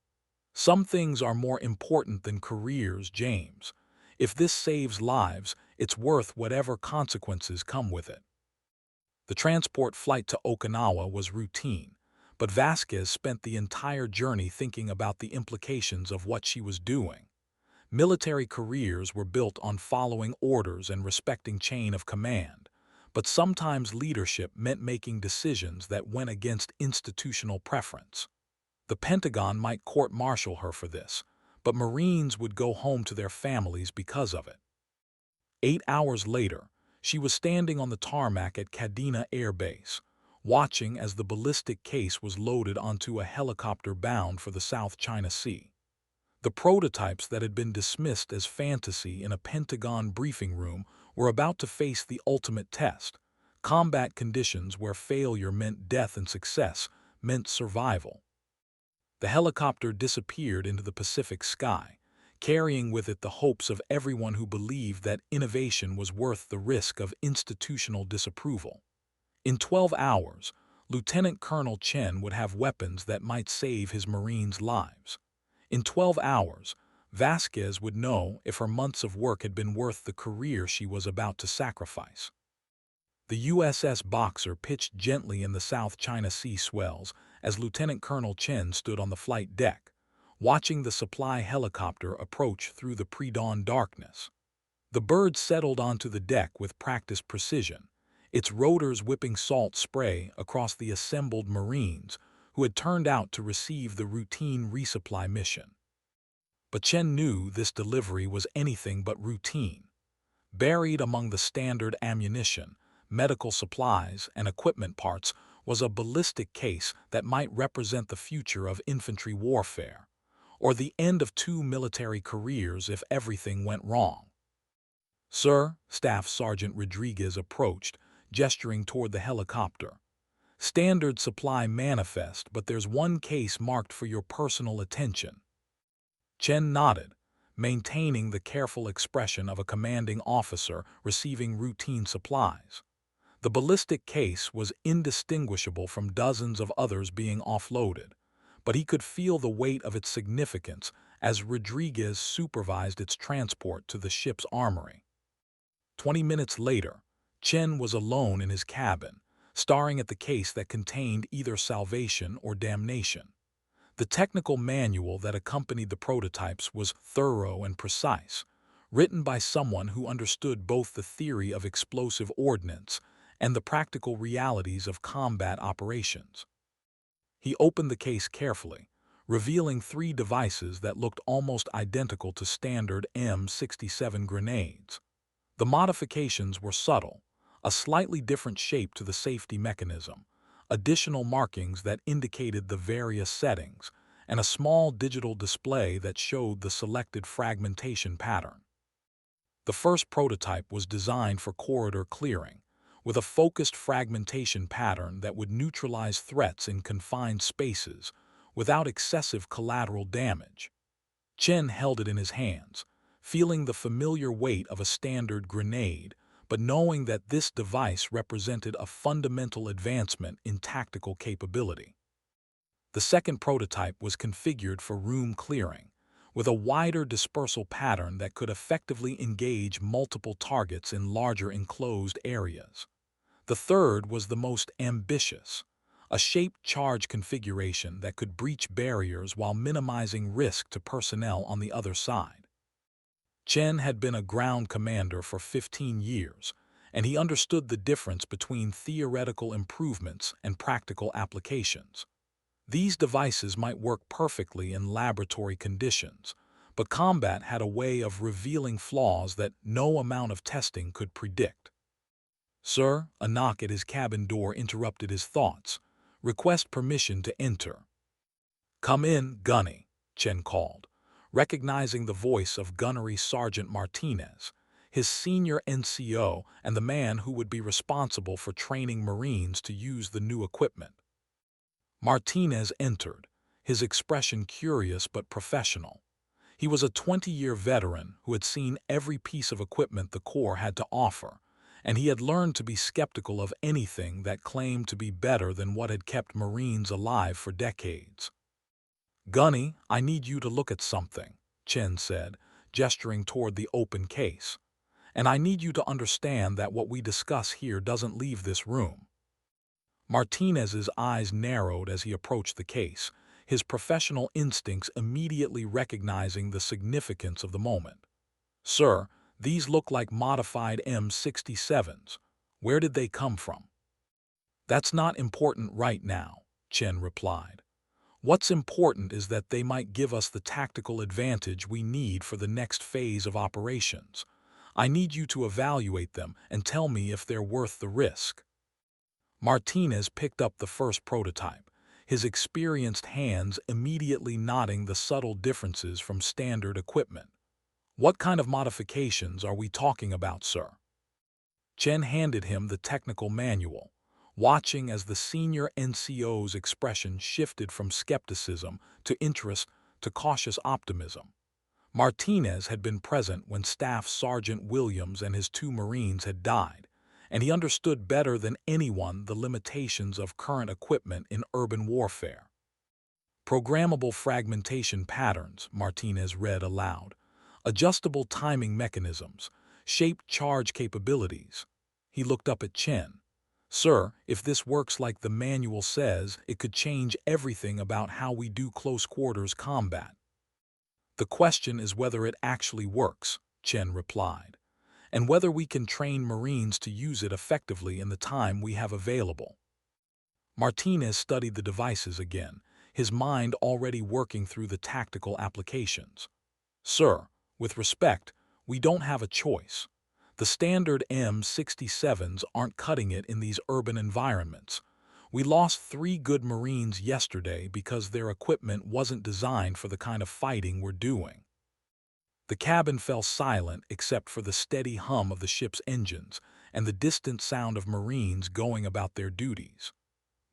"Some things are more important than careers, James. If this saves lives, it's worth whatever consequences come with it." The transport flight to Okinawa was routine, but Vasquez spent the entire journey thinking about the implications of what she was doing. Military careers were built on following orders and respecting chain of command, but sometimes leadership meant making decisions that went against institutional preference. The Pentagon might court-martial her for this, but Marines would go home to their families because of it. 8 hours later, she was standing on the tarmac at Kadena Air Base, watching as the ballistic case was loaded onto a helicopter bound for the South China Sea. The prototypes that had been dismissed as fantasy in a Pentagon briefing room were about to face the ultimate test, combat conditions where failure meant death and success meant survival. The helicopter disappeared into the Pacific sky, carrying with it the hopes of everyone who believed that innovation was worth the risk of institutional disapproval. In 12 hours, Lieutenant Colonel Chen would have weapons that might save his Marines' lives. In 12 hours, Vasquez would know if her months of work had been worth the career she was about to sacrifice. The USS Boxer pitched gently in the South China Sea swells as Lieutenant Colonel Chen stood on the flight deck, watching the supply helicopter approach through the pre-dawn darkness. The bird settled onto the deck with practiced precision, its rotors whipping salt spray across the assembled Marines who had turned out to receive the routine resupply mission. But Chen knew this delivery was anything but routine. Buried among the standard ammunition, medical supplies, and equipment parts was a ballistic case that might represent the future of infantry warfare, or the end of 2 military careers if everything went wrong. "Sir," Staff Sergeant Rodriguez approached, gesturing toward the helicopter. "Standard supply manifest, but there's one case marked for your personal attention." Chen nodded, maintaining the careful expression of a commanding officer receiving routine supplies. The ballistic case was indistinguishable from dozens of others being offloaded, but he could feel the weight of its significance as Rodriguez supervised its transport to the ship's armory. 20 minutes later, Chen was alone in his cabin, staring at the case that contained either salvation or damnation. The technical manual that accompanied the prototypes was thorough and precise, written by someone who understood both the theory of explosive ordnance and the practical realities of combat operations. He opened the case carefully, revealing 3 devices that looked almost identical to standard M67 grenades. The modifications were subtle, a slightly different shape to the safety mechanism, additional markings that indicated the various settings, and a small digital display that showed the selected fragmentation pattern. The first prototype was designed for corridor clearing, with a focused fragmentation pattern that would neutralize threats in confined spaces without excessive collateral damage. Chen held it in his hands, feeling the familiar weight of a standard grenade, but knowing that this device represented a fundamental advancement in tactical capability. The second prototype was configured for room clearing, with a wider dispersal pattern that could effectively engage multiple targets in larger enclosed areas. The third was the most ambitious, a shaped charge configuration that could breach barriers while minimizing risk to personnel on the other side. Chen had been a ground commander for 15 years, and he understood the difference between theoretical improvements and practical applications. These devices might work perfectly in laboratory conditions, but combat had a way of revealing flaws that no amount of testing could predict. "Sir," a knock at his cabin door interrupted his thoughts. "Request permission to enter." "Come in, Gunny," Chen called, recognizing the voice of Gunnery Sergeant Martinez, his senior NCO and the man who would be responsible for training Marines to use the new equipment. Martinez entered, his expression curious but professional. He was a 20-year veteran who had seen every piece of equipment the Corps had to offer, and he had learned to be skeptical of anything that claimed to be better than what had kept Marines alive for decades. "Gunny, I need you to look at something," Chen said, gesturing toward the open case. "And I need you to understand that what we discuss here doesn't leave this room." Martinez's eyes narrowed as he approached the case, his professional instincts immediately recognizing the significance of the moment. "Sir, these look like modified M67s. Where did they come from?" "That's not important right now," Chen replied. "What's important is that they might give us the tactical advantage we need for the next phase of operations. I need you to evaluate them and tell me if they're worth the risk." Martinez picked up the first prototype, his experienced hands immediately noting the subtle differences from standard equipment. "What kind of modifications are we talking about, sir?" Chen handed him the technical manual, watching as the senior NCO's expression shifted from skepticism to interest to cautious optimism. Martinez had been present when Staff Sergeant Williams and his 2 Marines had died, and he understood better than anyone the limitations of current equipment in urban warfare. "Programmable fragmentation patterns," Martinez read aloud. "Adjustable timing mechanisms, shaped charge capabilities." He looked up at Chen. "Sir, if this works like the manual says, it could change everything about how we do close-quarters combat." "The question is whether it actually works," Chen replied, "and whether we can train Marines to use it effectively in the time we have available." Martinez studied the devices again, his mind already working through the tactical applications. "Sir, with respect, we don't have a choice. The standard M67s aren't cutting it in these urban environments. We lost 3 good Marines yesterday because their equipment wasn't designed for the kind of fighting we're doing." The cabin fell silent except for the steady hum of the ship's engines and the distant sound of Marines going about their duties.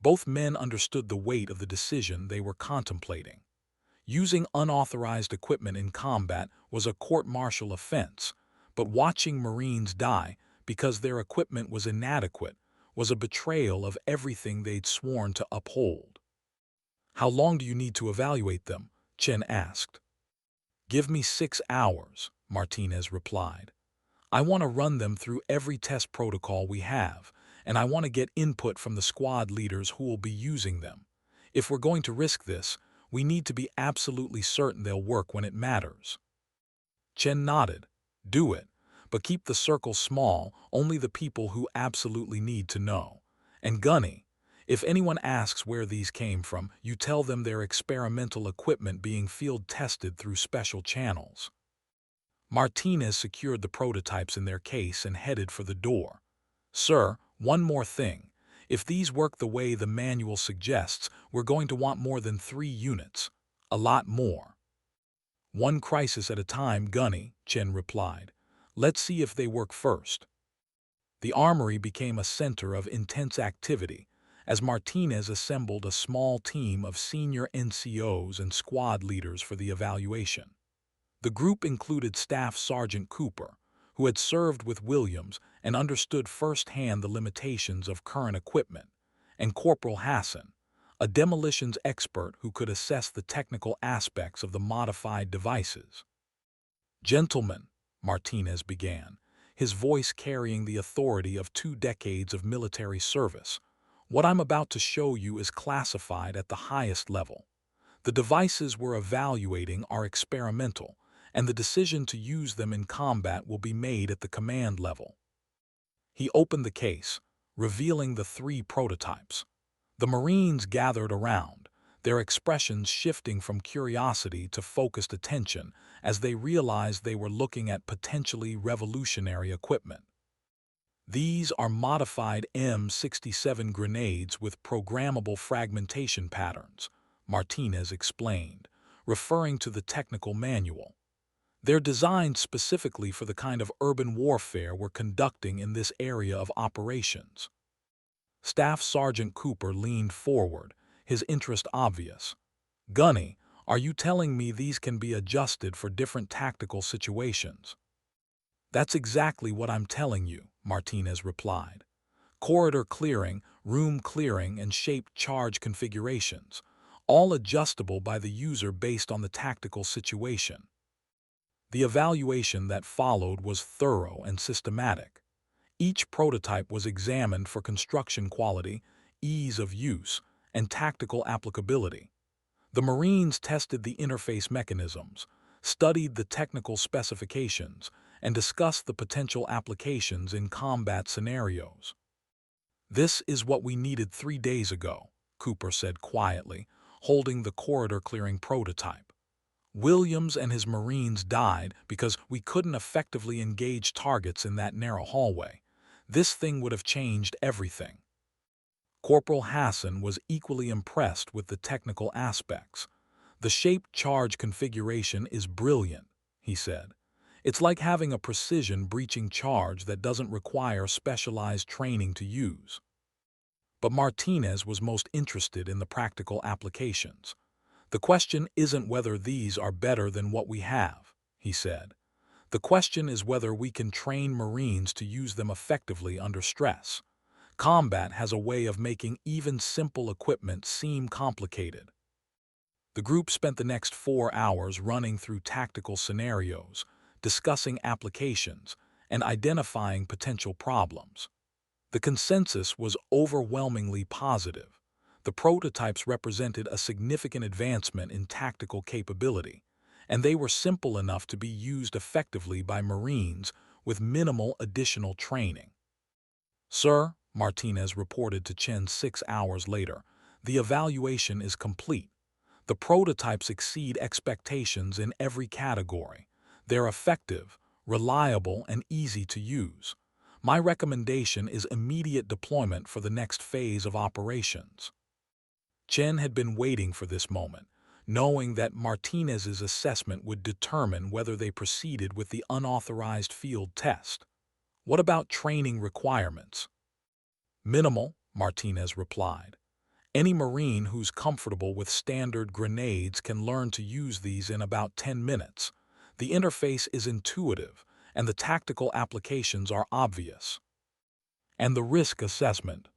Both men understood the weight of the decision they were contemplating. Using unauthorized equipment in combat was a court-martial offense, but watching Marines die because their equipment was inadequate was a betrayal of everything they'd sworn to uphold. "How long do you need to evaluate them?" Chen asked. "Give me 6 hours," Martinez replied. "I want to run them through every test protocol we have, and I want to get input from the squad leaders who will be using them. If we're going to risk this, we need to be absolutely certain they'll work when it matters." Chen nodded. "Do it, but keep the circle small, only the people who absolutely need to know. And Gunny, if anyone asks where these came from, you tell them they're experimental equipment being field tested through special channels." Martinez secured the prototypes in their case and headed for the door. "Sir, one more thing. If these work the way the manual suggests, we're going to want more than 3 units. A lot more." "One crisis at a time, Gunny," Chen replied. "Let's see if they work first." The armory became a center of intense activity as Martinez assembled a small team of senior NCOs and squad leaders for the evaluation. The group included Staff Sergeant Cooper, who had served with Williams and understood firsthand the limitations of current equipment, and Corporal Hassan, a demolitions expert who could assess the technical aspects of the modified devices. "Gentlemen," Martinez began, his voice carrying the authority of 2 decades of military service, "what I'm about to show you is classified at the highest level. The devices we're evaluating are experimental, and the decision to use them in combat will be made at the command level." He opened the case, revealing the 3 prototypes. The Marines gathered around, their expressions shifting from curiosity to focused attention as they realized they were looking at potentially revolutionary equipment. "These are modified M67 grenades with programmable fragmentation patterns," Martinez explained, referring to the technical manual. "They're designed specifically for the kind of urban warfare we're conducting in this area of operations." Staff Sergeant Cooper leaned forward, his interest obvious. "Gunny, are you telling me these can be adjusted for different tactical situations?" "That's exactly what I'm telling you," Martinez replied. "Corridor clearing, room clearing, and shaped charge configurations, all adjustable by the user based on the tactical situation." The evaluation that followed was thorough and systematic. Each prototype was examined for construction quality, ease of use, and tactical applicability. The Marines tested the interface mechanisms, studied the technical specifications, and discussed the potential applications in combat scenarios. "This is what we needed 3 days ago," Cooper said quietly, holding the corridor-clearing prototype. "Williams and his Marines died because we couldn't effectively engage targets in that narrow hallway. This thing would have changed everything." Corporal Hassan was equally impressed with the technical aspects. "The shaped charge configuration is brilliant," he said. "It's like having a precision breaching charge that doesn't require specialized training to use." But Martinez was most interested in the practical applications. "The question isn't whether these are better than what we have," he said. "The question is whether we can train Marines to use them effectively under stress. Combat has a way of making even simple equipment seem complicated." The group spent the next 4 hours running through tactical scenarios, discussing applications, and identifying potential problems. The consensus was overwhelmingly positive. The prototypes represented a significant advancement in tactical capability, and they were simple enough to be used effectively by Marines with minimal additional training. "Sir," Martinez reported to Chen 6 hours later, "the evaluation is complete. The prototypes exceed expectations in every category. They're effective, reliable, and easy to use. My recommendation is immediate deployment for the next phase of operations." Chen had been waiting for this moment, knowing that Martinez's assessment would determine whether they proceeded with the unauthorized field test. "What about training requirements?" "Minimal," Martinez replied. Any Marine who's comfortable with standard grenades can learn to use these in about 10 minutes. The interface is intuitive, and the tactical applications are obvious. And the risk assessment.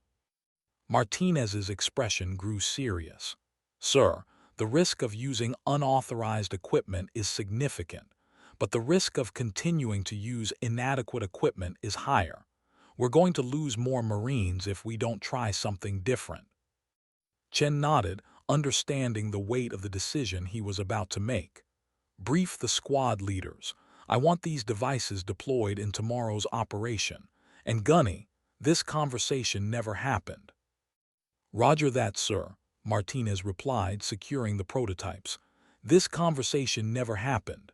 Martinez's expression grew serious. Sir, the risk of using unauthorized equipment is significant, but the risk of continuing to use inadequate equipment is higher. We're going to lose more Marines if we don't try something different. Chen nodded, understanding the weight of the decision he was about to make. Brief the squad leaders. I want these devices deployed in tomorrow's operation. And Gunny, this conversation never happened. Roger that, sir, Martinez replied, securing the prototypes. This conversation never happened.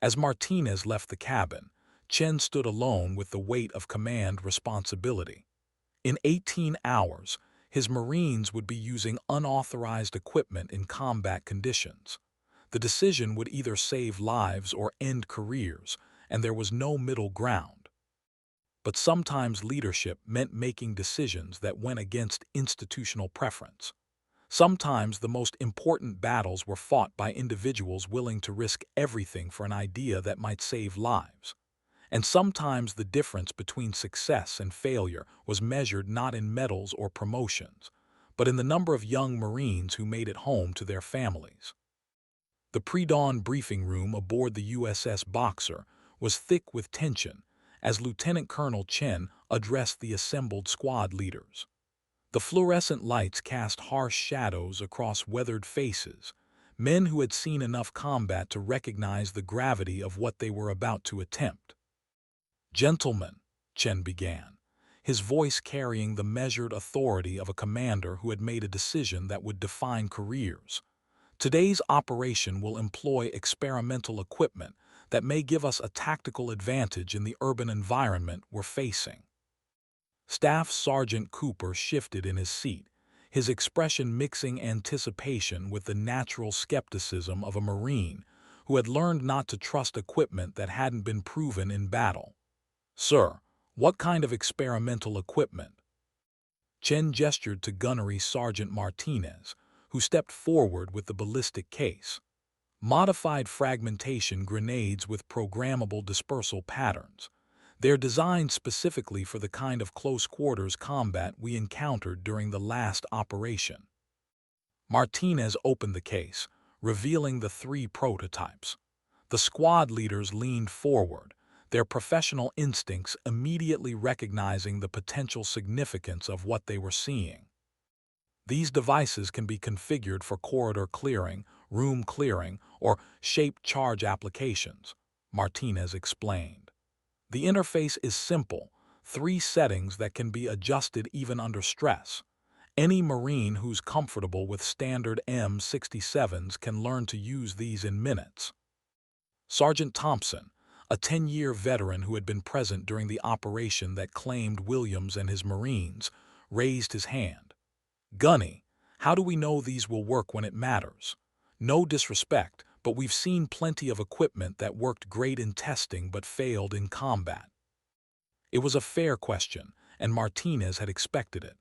As Martinez left the cabin, Chen stood alone with the weight of command responsibility. In 18 hours, his Marines would be using unauthorized equipment in combat conditions. The decision would either save lives or end careers, and there was no middle ground. But sometimes leadership meant making decisions that went against institutional preference. Sometimes the most important battles were fought by individuals willing to risk everything for an idea that might save lives. And sometimes the difference between success and failure was measured not in medals or promotions, but in the number of young Marines who made it home to their families. The pre-dawn briefing room aboard the USS Boxer was thick with tension as Lieutenant Colonel Chen addressed the assembled squad leaders. The fluorescent lights cast harsh shadows across weathered faces, men who had seen enough combat to recognize the gravity of what they were about to attempt. Gentlemen, Chen began, his voice carrying the measured authority of a commander who had made a decision that would define careers. Today's operation will employ experimental equipment that may give us a tactical advantage in the urban environment we're facing. Staff Sergeant Cooper shifted in his seat, his expression mixing anticipation with the natural skepticism of a Marine who had learned not to trust equipment that hadn't been proven in battle. Sir, what kind of experimental equipment? Chen gestured to Gunnery Sergeant Martinez, who stepped forward with the ballistic case. Modified fragmentation grenades with programmable dispersal patterns. They're designed specifically for the kind of close-quarters combat we encountered during the last operation. Martinez opened the case, revealing the 3 prototypes. The squad leaders leaned forward, their professional instincts immediately recognizing the potential significance of what they were seeing. These devices can be configured for corridor clearing, room clearing, or shaped charge applications, Martinez explained. The interface is simple, 3 settings that can be adjusted even under stress. Any Marine who's comfortable with standard M67s can learn to use these in minutes. Sergeant Thompson, a 10-year veteran who had been present during the operation that claimed Williams and his Marines, raised his hand. Gunny, how do we know these will work when it matters? No disrespect, but we've seen plenty of equipment that worked great in testing but failed in combat. It was a fair question, and Martinez had expected it.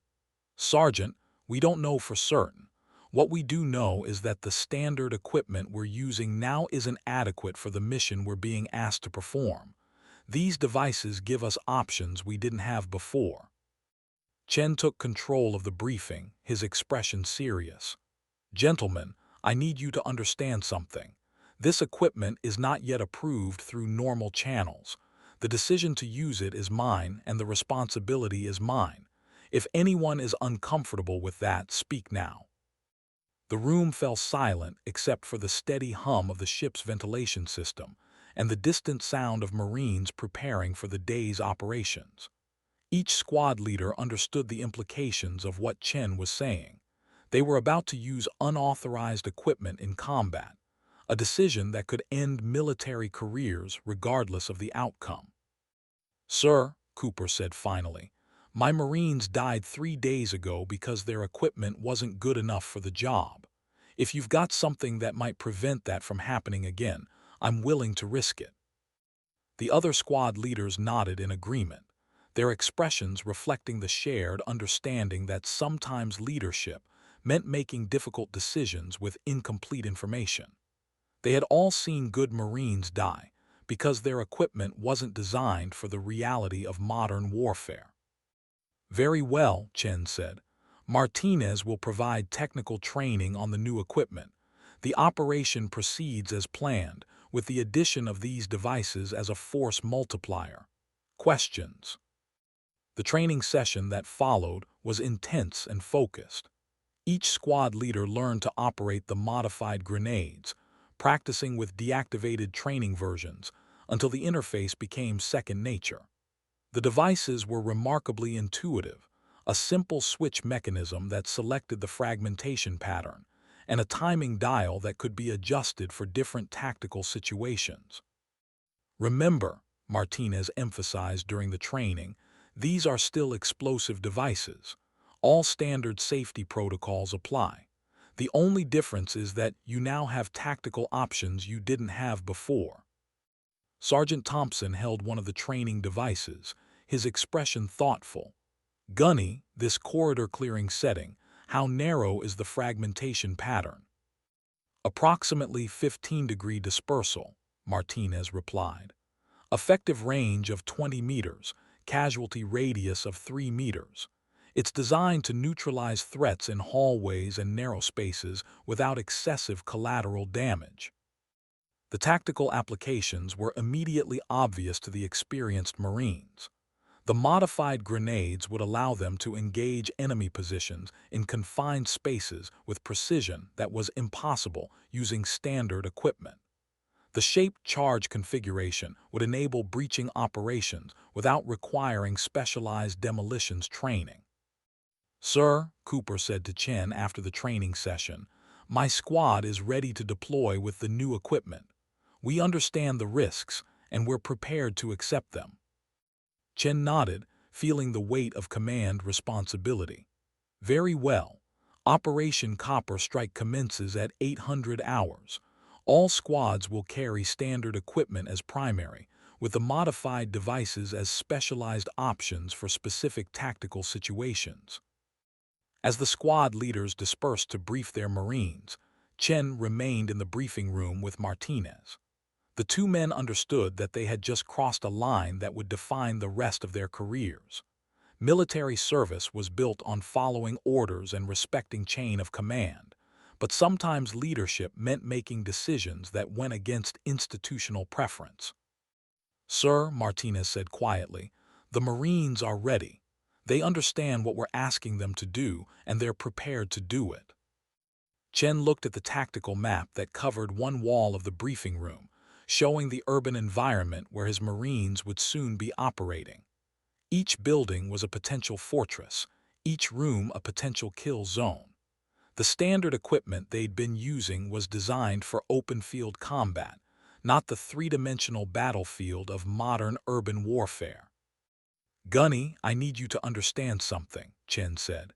Sergeant, we don't know for certain. What we do know is that the standard equipment we're using now isn't adequate for the mission we're being asked to perform. These devices give us options we didn't have before. Chen took control of the briefing, his expression serious. Gentlemen, I need you to understand something. This equipment is not yet approved through normal channels. The decision to use it is mine, and the responsibility is mine. If anyone is uncomfortable with that, speak now. The room fell silent except for the steady hum of the ship's ventilation system and the distant sound of Marines preparing for the day's operations. Each squad leader understood the implications of what Chen was saying. They were about to use unauthorized equipment in combat, a decision that could end military careers regardless of the outcome. Sir, Cooper said finally, my Marines died 3 days ago because their equipment wasn't good enough for the job. If you've got something that might prevent that from happening again, I'm willing to risk it. The other squad leaders nodded in agreement. their expressions reflecting the shared understanding that sometimes leadership meant making difficult decisions with incomplete information. They had all seen good Marines die because their equipment wasn't designed for the reality of modern warfare. "Very well," Chen said. "Martinez will provide technical training on the new equipment. The operation proceeds as planned, with the addition of these devices as a force multiplier." Questions. The training session that followed was intense and focused. Each squad leader learned to operate the modified grenades, practicing with deactivated training versions until the interface became second nature. The devices were remarkably intuitive, a simple switch mechanism that selected the fragmentation pattern, and a timing dial that could be adjusted for different tactical situations. "Remember," Martinez emphasized during the training, "these are still explosive devices. All standard safety protocols apply. The only difference is that you now have tactical options you didn't have before." Sergeant Thompson held one of the training devices, his expression thoughtful. "Gunny, this corridor-clearing setting, how narrow is the fragmentation pattern?" "Approximately 15-degree dispersal," Martinez replied. "Effective range of 20 meters, casualty radius of 3 meters. It's designed to neutralize threats in hallways and narrow spaces without excessive collateral damage." The tactical applications were immediately obvious to the experienced Marines. The modified grenades would allow them to engage enemy positions in confined spaces with precision that was impossible using standard equipment. The shaped charge configuration would enable breaching operations without requiring specialized demolitions training. "Sir," Cooper said to Chen after the training session, "my squad is ready to deploy with the new equipment. We understand the risks, and we're prepared to accept them." Chen nodded, feeling the weight of command responsibility. "Very well. Operation Copper Strike commences at 800 hours. All squads will carry standard equipment as primary, with the modified devices as specialized options for specific tactical situations." As the squad leaders dispersed to brief their Marines, Chen remained in the briefing room with Martinez. The two men understood that they had just crossed a line that would define the rest of their careers. Military service was built on following orders and respecting chain of command, but sometimes leadership meant making decisions that went against institutional preference. "Sir," Martinez said quietly, "the Marines are ready. They understand what we're asking them to do, and they're prepared to do it." Chen looked at the tactical map that covered one wall of the briefing room, showing the urban environment where his Marines would soon be operating. Each building was a potential fortress, each room a potential kill zone. The standard equipment they'd been using was designed for open-field combat, not the three-dimensional battlefield of modern urban warfare. "Gunny, I need you to understand something," Chen said.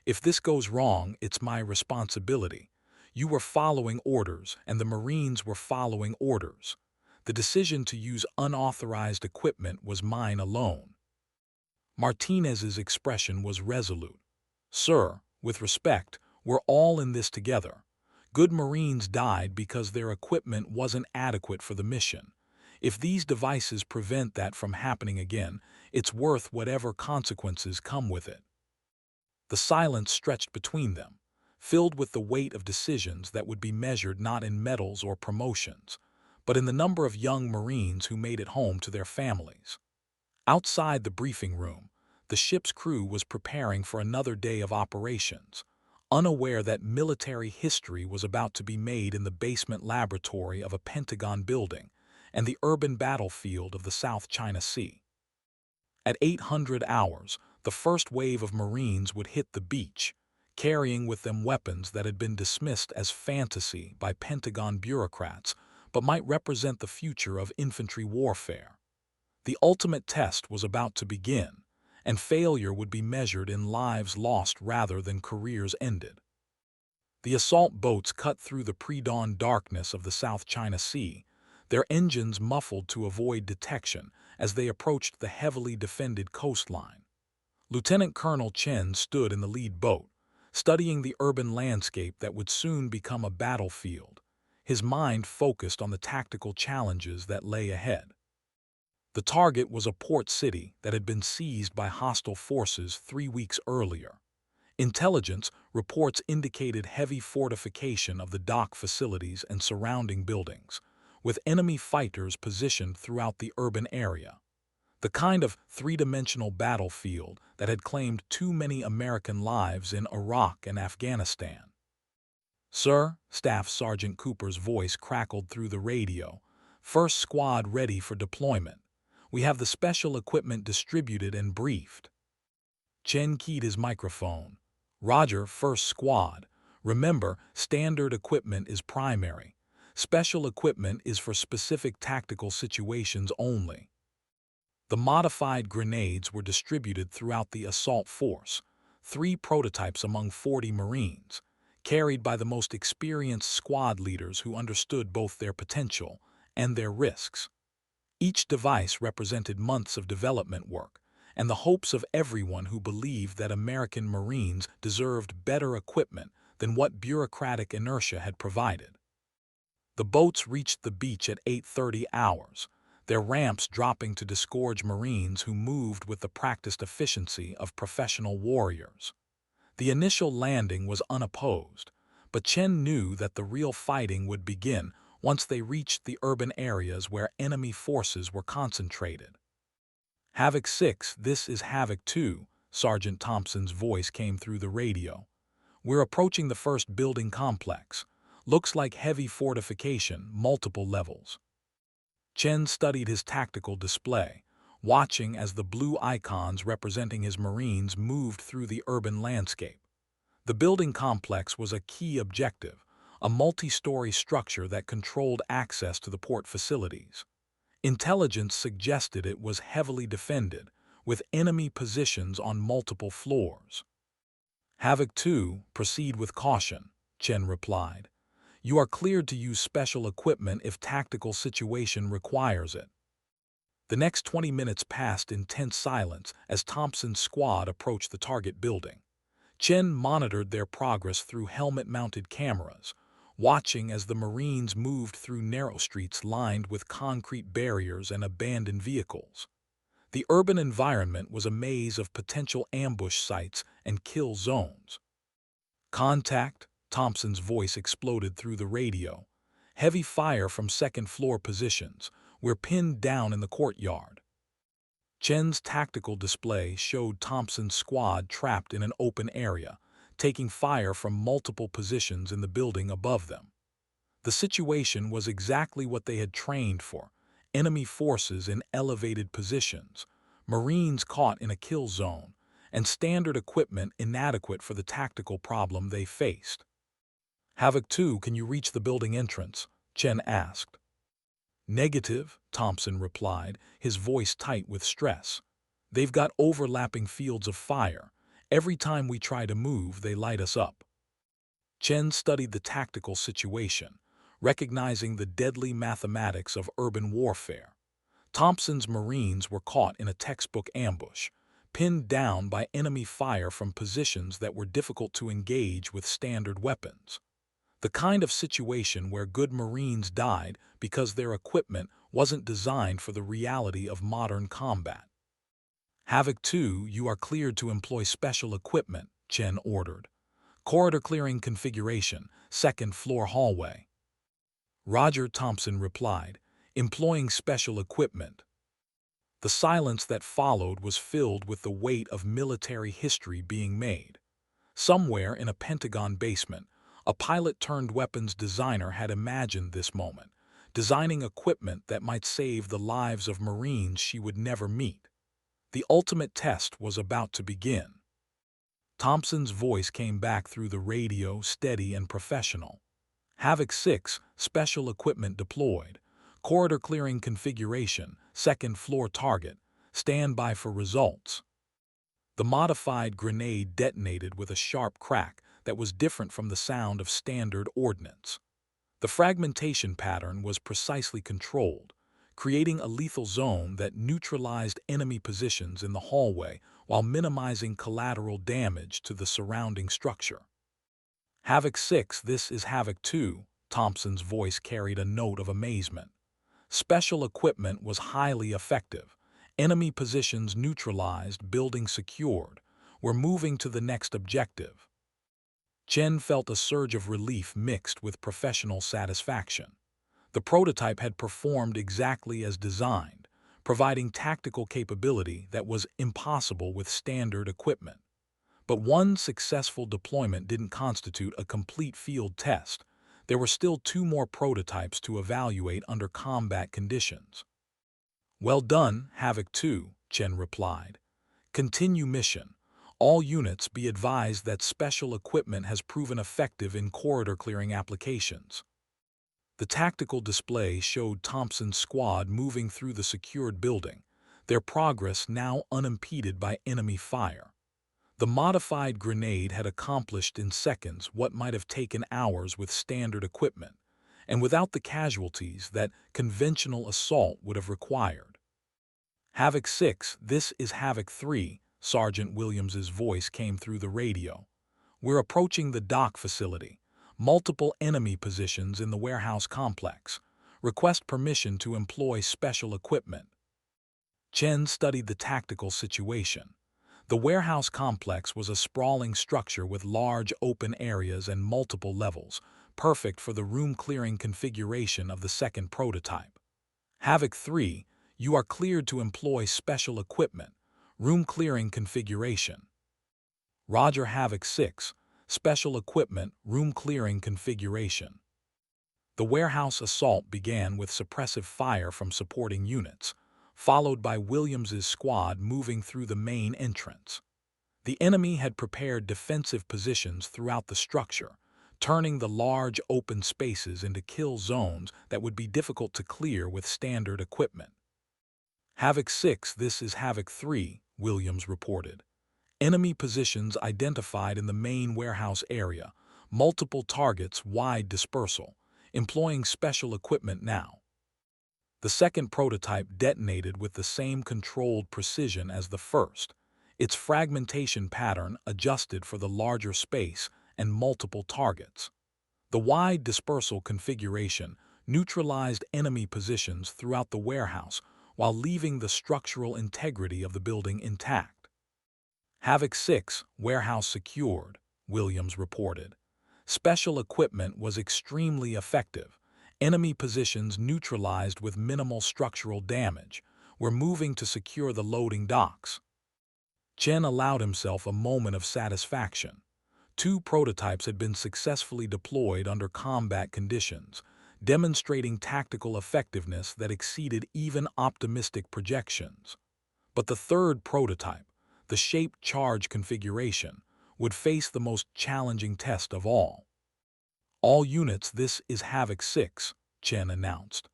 "If this goes wrong, it's my responsibility. You were following orders, and the Marines were following orders. The decision to use unauthorized equipment was mine alone." Martinez's expression was resolute. "Sir, with respect, we're all in this together. Good Marines died because their equipment wasn't adequate for the mission. If these devices prevent that from happening again, it's worth whatever consequences come with it." The silence stretched between them, filled with the weight of decisions that would be measured not in medals or promotions, but in the number of young Marines who made it home to their families. Outside the briefing room, the ship's crew was preparing for another day of operations, unaware that military history was about to be made in the basement laboratory of a Pentagon building and the urban battlefield of the South China Sea. At 800 hours, the first wave of Marines would hit the beach, carrying with them weapons that had been dismissed as fantasy by Pentagon bureaucrats but might represent the future of infantry warfare. The ultimate test was about to begin, and failure would be measured in lives lost rather than careers ended. The assault boats cut through the pre-dawn darkness of the South China Sea, their engines muffled to avoid detection as they approached the heavily defended coastline. Lieutenant Colonel Chen stood in the lead boat, studying the urban landscape that would soon become a battlefield, his mind focused on the tactical challenges that lay ahead. The target was a port city that had been seized by hostile forces 3 weeks earlier. Intelligence reports indicated heavy fortification of the dock facilities and surrounding buildings, with enemy fighters positioned throughout the urban area. The kind of three-dimensional battlefield that had claimed too many American lives in Iraq and Afghanistan. "Sir," Staff Sergeant Cooper's voice crackled through the radio, "First squad ready for deployment. We have the special equipment distributed and briefed." Chen keyed his microphone. "Roger, first squad. Remember, standard equipment is primary. Special equipment is for specific tactical situations only." The modified grenades were distributed throughout the assault force, 3 prototypes among 40 Marines, carried by the most experienced squad leaders who understood both their potential and their risks. Each device represented months of development work and the hopes of everyone who believed that American Marines deserved better equipment than what bureaucratic inertia had provided. The boats reached the beach at 8:30 hours, their ramps dropping to disgorge Marines who moved with the practiced efficiency of professional warriors. The initial landing was unopposed, but Chen knew that the real fighting would begin once they reached the urban areas where enemy forces were concentrated. "Havoc 6, this is Havoc 2, Sergeant Thompson's voice came through the radio. "We're approaching the first building complex. Looks like heavy fortification, multiple levels." Chen studied his tactical display, watching as the blue icons representing his Marines moved through the urban landscape. The building complex was a key objective, a multi-story structure that controlled access to the port facilities. Intelligence suggested it was heavily defended, with enemy positions on multiple floors. "Havoc 2, proceed with caution," Chen replied. "You are cleared to use special equipment if tactical situation requires it." The next 20 minutes passed in tense silence as Thompson's squad approached the target building. Chen monitored their progress through helmet-mounted cameras, watching as the Marines moved through narrow streets lined with concrete barriers and abandoned vehicles. The urban environment was a maze of potential ambush sites and kill zones. "Contact," Thompson's voice exploded through the radio. "Heavy fire from second-floor positions. We're pinned down in the courtyard." Chen's tactical display showed Thompson's squad trapped in an open area, taking fire from multiple positions in the building above them. The situation was exactly what they had trained for: enemy forces in elevated positions, Marines caught in a kill zone, and standard equipment inadequate for the tactical problem they faced. "Havoc 2, can you reach the building entrance?" Chen asked. "Negative," Thompson replied, his voice tight with stress. "They've got overlapping fields of fire. Every time we try to move, they light us up." Chen studied the tactical situation, recognizing the deadly mathematics of urban warfare. Thompson's Marines were caught in a textbook ambush, pinned down by enemy fire from positions that were difficult to engage with standard weapons. The kind of situation where good Marines died because their equipment wasn't designed for the reality of modern combat. "Havoc 2, you are cleared to employ special equipment," Chen ordered. "Corridor clearing configuration, second-floor hallway." "Roger," Thompson replied, employing special equipment. The silence that followed was filled with the weight of military history being made. Somewhere in a Pentagon basement, a pilot-turned-weapons designer had imagined this moment, designing equipment that might save the lives of Marines she would never meet. The ultimate test was about to begin. Thompson's voice came back through the radio, steady and professional. "Havoc 6, special equipment deployed. Corridor clearing configuration, second-floor target. Stand by for results." The modified grenade detonated with a sharp crack that was different from the sound of standard ordnance. The fragmentation pattern was precisely controlled, creating a lethal zone that neutralized enemy positions in the hallway while minimizing collateral damage to the surrounding structure. Havoc 6, this is Havoc 2, Thompson's voice carried a note of amazement. Special equipment was highly effective. Enemy positions neutralized, building secured. We're moving to the next objective. Chen felt a surge of relief mixed with professional satisfaction. The prototype had performed exactly as designed, providing tactical capability that was impossible with standard equipment. But one successful deployment didn't constitute a complete field test. There were still 2 more prototypes to evaluate under combat conditions. "Well done, Havoc 2, Chen replied. "Continue mission. All units be advised that special equipment has proven effective in corridor-clearing applications." The tactical display showed Thompson's squad moving through the secured building, their progress now unimpeded by enemy fire. The modified grenade had accomplished in seconds what might have taken hours with standard equipment, and without the casualties that conventional assault would have required. "Havoc 6, this is Havoc 3, Sergeant Williams's voice came through the radio. "We're approaching the dock facility. Multiple enemy positions in the warehouse complex. Request permission to employ special equipment." Chen studied the tactical situation. The warehouse complex was a sprawling structure with large open areas and multiple levels, perfect for the room-clearing configuration of the second prototype. "Havoc 3, you are cleared to employ special equipment. Room-clearing configuration." "Roger, Havoc 6, special equipment, room-clearing configuration." The warehouse assault began with suppressive fire from supporting units, followed by Williams's squad moving through the main entrance. The enemy had prepared defensive positions throughout the structure, turning the large open spaces into kill zones that would be difficult to clear with standard equipment. "Havoc 6, this is Havoc 3, Williams reported. "Enemy positions identified in the main warehouse area, multiple targets, wide dispersal, employing special equipment now." The second prototype detonated with the same controlled precision as the first, its fragmentation pattern adjusted for the larger space and multiple targets. The wide dispersal configuration neutralized enemy positions throughout the warehouse while leaving the structural integrity of the building intact. "Havoc 6, warehouse secured," Williams reported. "Special equipment was extremely effective. Enemy positions neutralized with minimal structural damage. We're moving to secure the loading docks." Chen allowed himself a moment of satisfaction. 2 prototypes had been successfully deployed under combat conditions, demonstrating tactical effectiveness that exceeded even optimistic projections. But the third prototype, the shaped charge configuration, would face the most challenging test of all. "All units, this is Havoc 6, Chen announced.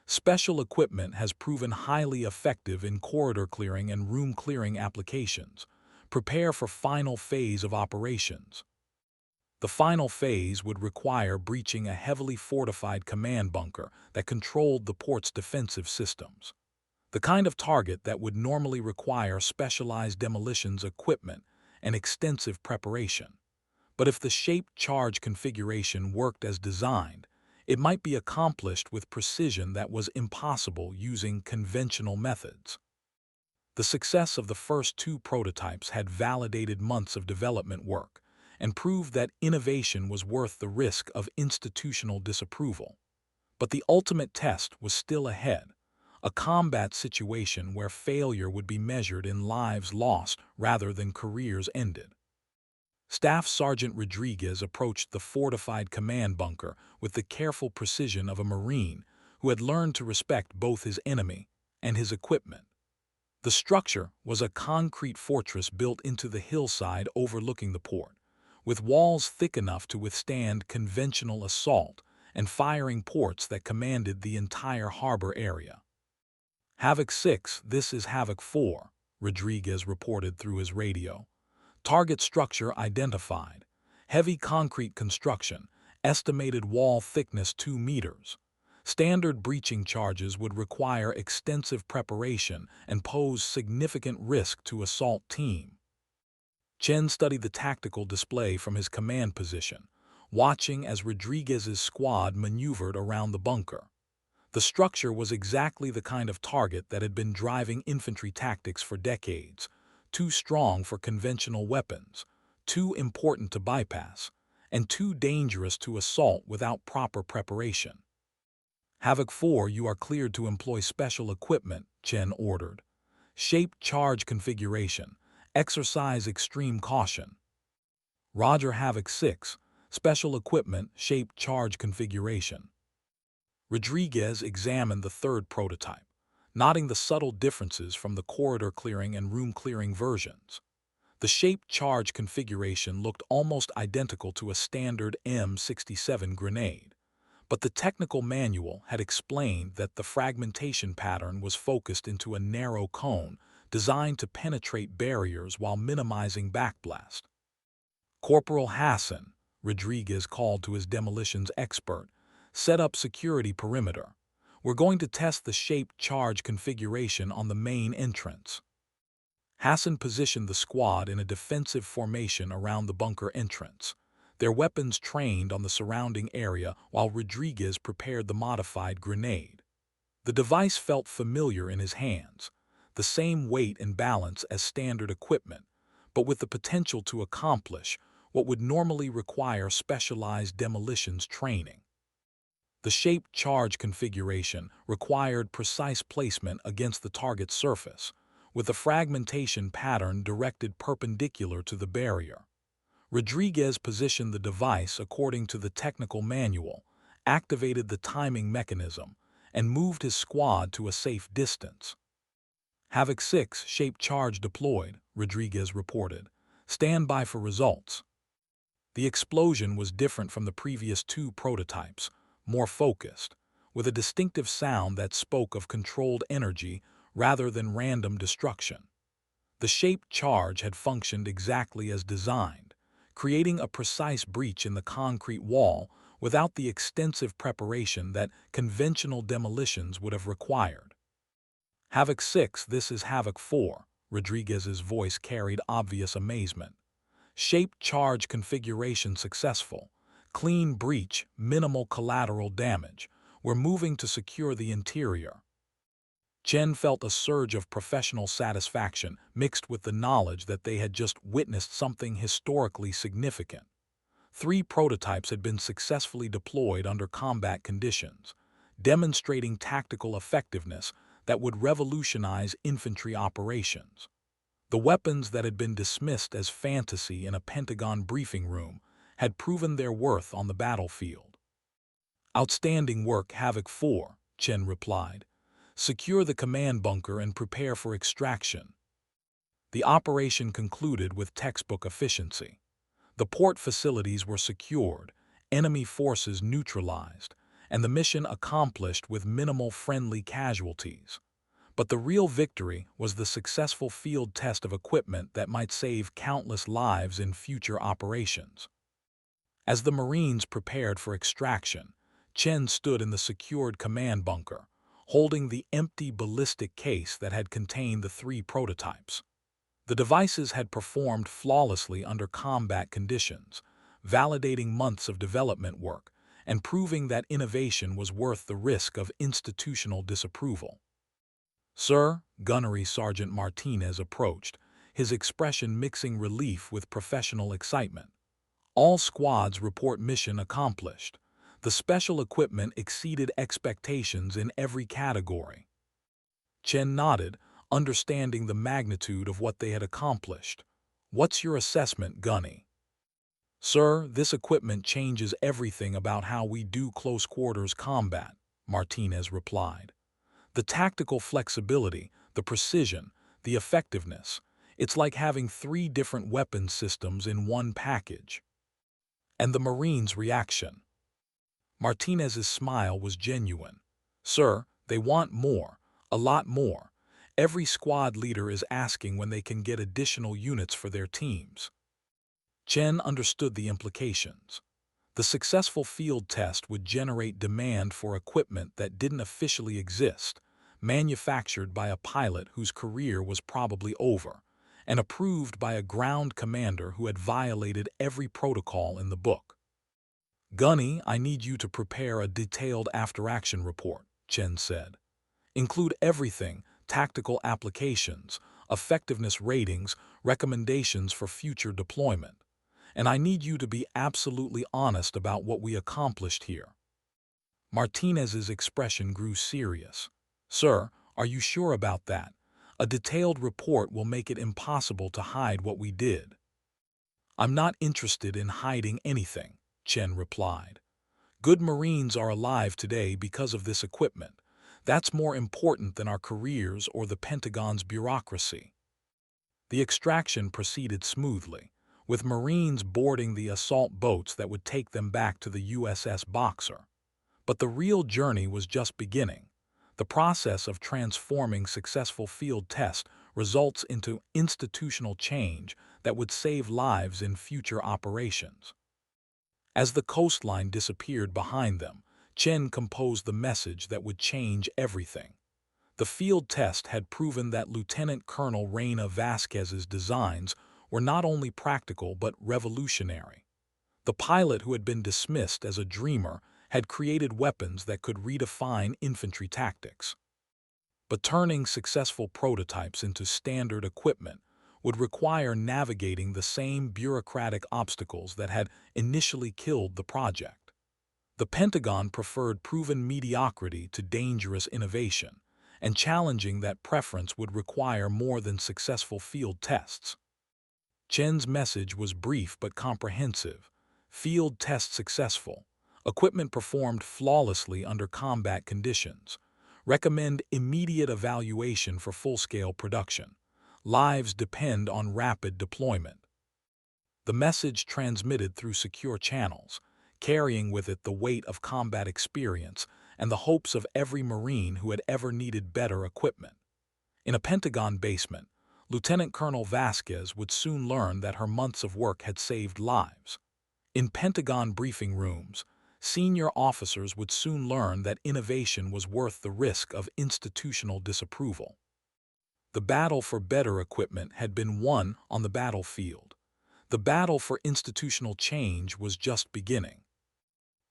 "Special equipment has proven highly effective in corridor clearing and room clearing applications. Prepare for final phase of operations." The final phase would require breaching a heavily fortified command bunker that controlled the port's defensive systems. The kind of target that would normally require specialized demolitions equipment and extensive preparation. But if the shaped charge configuration worked as designed, it might be accomplished with precision that was impossible using conventional methods. The success of the first 2 prototypes had validated months of development work and proved that innovation was worth the risk of institutional disapproval. But the ultimate test was still ahead, a combat situation where failure would be measured in lives lost rather than careers ended. Staff Sergeant Rodriguez approached the fortified command bunker with the careful precision of a Marine who had learned to respect both his enemy and his equipment. The structure was a concrete fortress built into the hillside overlooking the port, with walls thick enough to withstand conventional assault and firing ports that commanded the entire harbor area. "Havoc 6, this is Havoc 4, Rodriguez reported through his radio. "Target structure identified. Heavy concrete construction, Estimated wall thickness 2 meters. Standard breaching charges would require extensive preparation and pose significant risk to assault team. Chen studied the tactical display from his command position, watching as Rodriguez's squad maneuvered around the bunker. The structure was exactly the kind of target that had been driving infantry tactics for decades, too strong for conventional weapons, too important to bypass, and too dangerous to assault without proper preparation. Havoc 4, you are cleared to employ special equipment, Chen ordered. Shape charge configuration. Exercise extreme caution. Roger. Havoc 6, special equipment, shape charge configuration. Rodriguez examined the third prototype, noting the subtle differences from the corridor clearing and room clearing versions. The shape charge configuration looked almost identical to a standard M67 grenade, but the technical manual had explained that the fragmentation pattern was focused into a narrow cone designed to penetrate barriers while minimizing backblast. Corporal Hassan, Rodriguez called to his demolitions expert, set up security perimeter. We're going to test the shape charge configuration on the main entrance. Hassan positioned the squad in a defensive formation around the bunker entrance, their weapons trained on the surrounding area while Rodriguez prepared the modified grenade. The device felt familiar in his hands, the same weight and balance as standard equipment, but with the potential to accomplish what would normally require specialized demolitions training. The shape charge configuration required precise placement against the target surface, with a fragmentation pattern directed perpendicular to the barrier. Rodriguez positioned the device according to the technical manual, activated the timing mechanism, and moved his squad to a safe distance. Havoc 6 shape charge deployed, Rodriguez reported. Stand by for results. The explosion was different from the previous 2 prototypes, more focused, with a distinctive sound that spoke of controlled energy rather than random destruction. The shape charge had functioned exactly as designed, creating a precise breach in the concrete wall without the extensive preparation that conventional demolitions would have required. Havoc 6, this is Havoc 4, Rodriguez's voice carried obvious amazement. Shape charge configuration successful. Clean breach, minimal collateral damage. We're moving to secure the interior. Chen felt a surge of professional satisfaction mixed with the knowledge that they had just witnessed something historically significant. 3 prototypes had been successfully deployed under combat conditions, demonstrating tactical effectiveness that would revolutionize infantry operations. The weapons that had been dismissed as fantasy in a Pentagon briefing room had proven their worth on the battlefield. Outstanding work, Havoc 4, Chen replied. Secure the command bunker and prepare for extraction. The operation concluded with textbook efficiency. The port facilities were secured, enemy forces neutralized, and the mission accomplished with minimal friendly casualties. But the real victory was the successful field test of equipment that might save countless lives in future operations. As the Marines prepared for extraction, Chen stood in the secured command bunker, holding the empty ballistic case that had contained the 3 prototypes. The devices had performed flawlessly under combat conditions, validating months of development work and proving that innovation was worth the risk of institutional disapproval. Sir, Gunnery Sergeant Martinez approached, his expression mixing relief with professional excitement. All squads report mission accomplished. The special equipment exceeded expectations in every category. Chen nodded, understanding the magnitude of what they had accomplished. What's your assessment, Gunny? Sir, this equipment changes everything about how we do close-quarters combat, Martinez replied. The tactical flexibility, the precision, the effectiveness. It's like having 3 different weapon systems in one package. And the Marines' reaction. Martinez's smile was genuine. Sir, they want more, a lot more. Every squad leader is asking when they can get additional units for their teams. Chen understood the implications. The successful field test would generate demand for equipment that didn't officially exist, manufactured by a pilot whose career was probably over, and approved by a ground commander who had violated every protocol in the book. "Gunny, I need you to prepare a detailed after-action report," Chen said. "Include everything, tactical applications, effectiveness ratings, recommendations for future deployment. And I need you to be absolutely honest about what we accomplished here." Martinez's expression grew serious. "Sir, are you sure about that? A detailed report will make it impossible to hide what we did." "I'm not interested in hiding anything," Chen replied. "Good Marines are alive today because of this equipment. That's more important than our careers or the Pentagon's bureaucracy." The extraction proceeded smoothly, with Marines boarding the assault boats that would take them back to the USS Boxer. But the real journey was just beginning. The process of transforming successful field tests results into institutional change that would save lives in future operations. As the coastline disappeared behind them, Chen composed the message that would change everything. The field test had proven that Lieutenant Colonel Reina Vasquez's designs were not only practical but revolutionary. The pilot who had been dismissed as a dreamer had created weapons that could redefine infantry tactics. But turning successful prototypes into standard equipment would require navigating the same bureaucratic obstacles that had initially killed the project. The Pentagon preferred proven mediocrity to dangerous innovation, and challenging that preference would require more than successful field tests. Chen's message was brief but comprehensive. Field test successful. Equipment performed flawlessly under combat conditions. Recommend immediate evaluation for full-scale production. Lives depend on rapid deployment. The message transmitted through secure channels, carrying with it the weight of combat experience and the hopes of every Marine who had ever needed better equipment. In a Pentagon basement, Lieutenant Colonel Vasquez would soon learn that her months of work had saved lives. In Pentagon briefing rooms, senior officers would soon learn that innovation was worth the risk of institutional disapproval. The battle for better equipment had been won on the battlefield. The battle for institutional change was just beginning.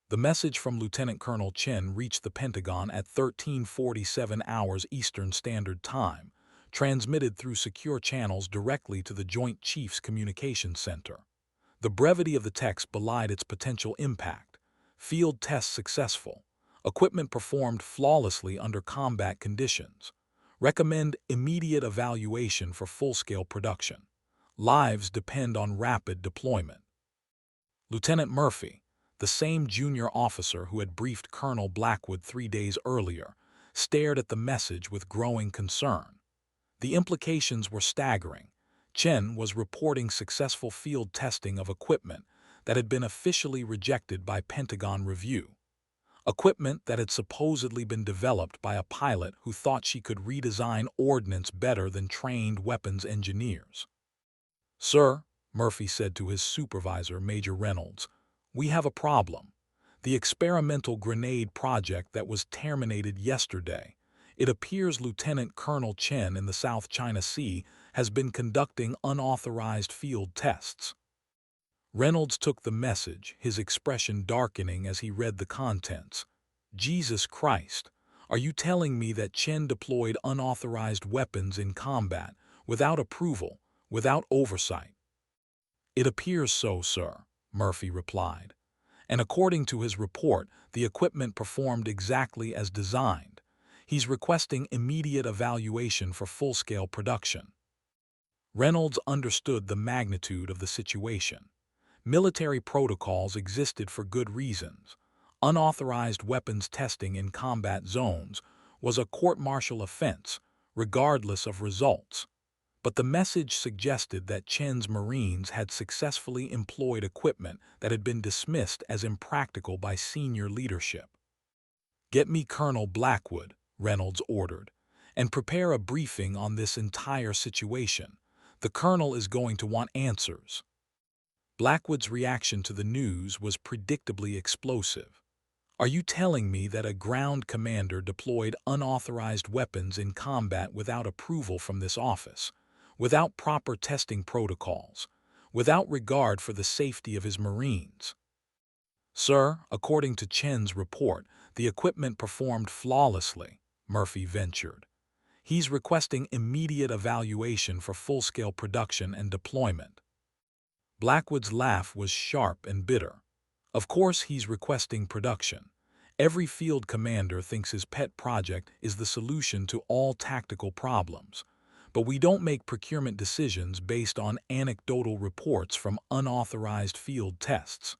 The message from Lieutenant Colonel Chen reached the Pentagon at 13:47 hours Eastern Standard Time, transmitted through secure channels directly to the Joint Chiefs Communications Center. The brevity of the text belied its potential impact. Field tests successful. Equipment performed flawlessly under combat conditions. Recommend immediate evaluation for full-scale production. Lives depend on rapid deployment. Lieutenant Murphy, the same junior officer who had briefed Colonel Blackwood 3 days earlier, stared at the message with growing concern. The implications were staggering. Chen was reporting successful field testing of equipment that had been officially rejected by Pentagon Review. Equipment that had supposedly been developed by a pilot who thought she could redesign ordnance better than trained weapons engineers. "Sir," Murphy said to his supervisor, Major Reynolds, "we have a problem. The experimental grenade project that was terminated yesterday. It appears Lieutenant Colonel Chen in the South China Sea has been conducting unauthorized field tests." Reynolds took the message, his expression darkening as he read the contents. "Jesus Christ, are you telling me that Chen deployed unauthorized weapons in combat, without approval, without oversight?" "It appears so, sir," Murphy replied. "And according to his report, the equipment performed exactly as designed. He's requesting immediate evaluation for full-scale production." Reynolds understood the magnitude of the situation. Military protocols existed for good reasons. Unauthorized weapons testing in combat zones was a court-martial offense, regardless of results. But the message suggested that Chen's Marines had successfully employed equipment that had been dismissed as impractical by senior leadership. "Get me Colonel Blackwood," Reynolds ordered, "and prepare a briefing on this entire situation. The colonel is going to want answers." Blackwood's reaction to the news was predictably explosive. Are you telling me that a ground commander deployed unauthorized weapons in combat without approval from this office, without proper testing protocols, without regard for the safety of his Marines? Sir, according to Chen's report, the equipment performed flawlessly, Murphy ventured. He's requesting immediate evaluation for full-scale production and deployment. Blackwood's laugh was sharp and bitter. Of course he's requesting production. Every field commander thinks his pet project is the solution to all tactical problems. But we don't make procurement decisions based on anecdotal reports from unauthorized field tests.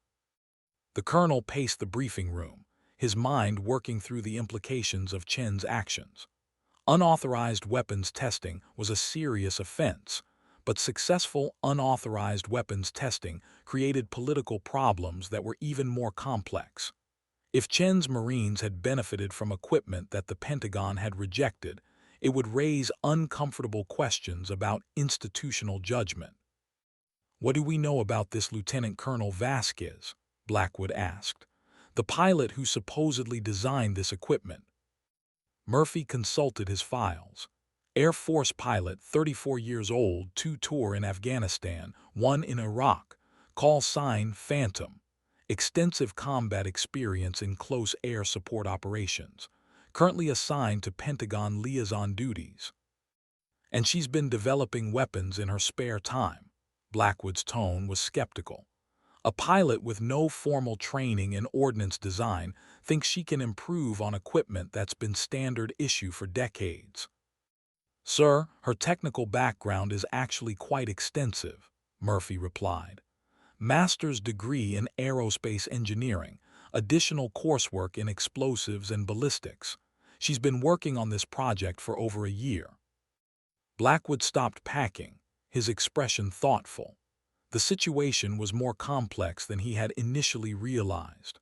The colonel paced the briefing room, his mind working through the implications of Chen's actions. Unauthorized weapons testing was a serious offense, but successful unauthorized weapons testing created political problems that were even more complex. If Chen's Marines had benefited from equipment that the Pentagon had rejected, it would raise uncomfortable questions about institutional judgment. "What do we know about this Lieutenant Colonel Vasquez?" Blackwood asked. "The pilot who supposedly designed this equipment." Murphy consulted his files. Air Force pilot, 34 years old, 2 tour in Afghanistan, 1 in Iraq. Call sign Phantom. Extensive combat experience in close air support operations. Currently assigned to Pentagon liaison duties. And she's been developing weapons in her spare time. Blackwood's tone was skeptical. A pilot with no formal training in ordnance design thinks she can improve on equipment that's been standard issue for decades. "Sir, her technical background is actually quite extensive," Murphy replied. "Master's degree in aerospace engineering, additional coursework in explosives and ballistics. She's been working on this project for over a year." Blackwood stopped packing, his expression thoughtful. The situation was more complex than he had initially realized.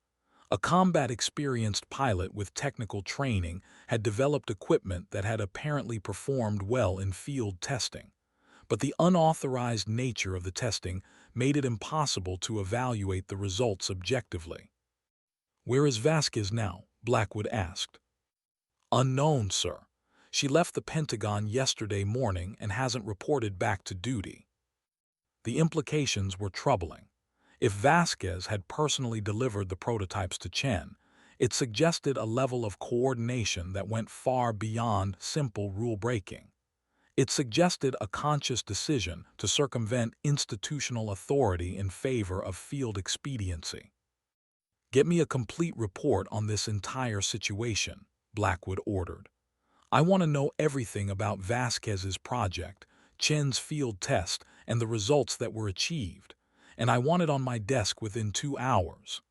A combat-experienced pilot with technical training had developed equipment that had apparently performed well in field testing, but the unauthorized nature of the testing made it impossible to evaluate the results objectively. "Where is Vasquez now?" Blackwood asked. "Unknown, sir. She left the Pentagon yesterday morning and hasn't reported back to duty." The implications were troubling. If Vasquez had personally delivered the prototypes to Chen, it suggested a level of coordination that went far beyond simple rule-breaking. It suggested a conscious decision to circumvent institutional authority in favor of field expediency. "Get me a complete report on this entire situation," Blackwood ordered. "I want to know everything about Vasquez's project, Chen's field test, and the results that were achieved, and I want it on my desk within 2 hours."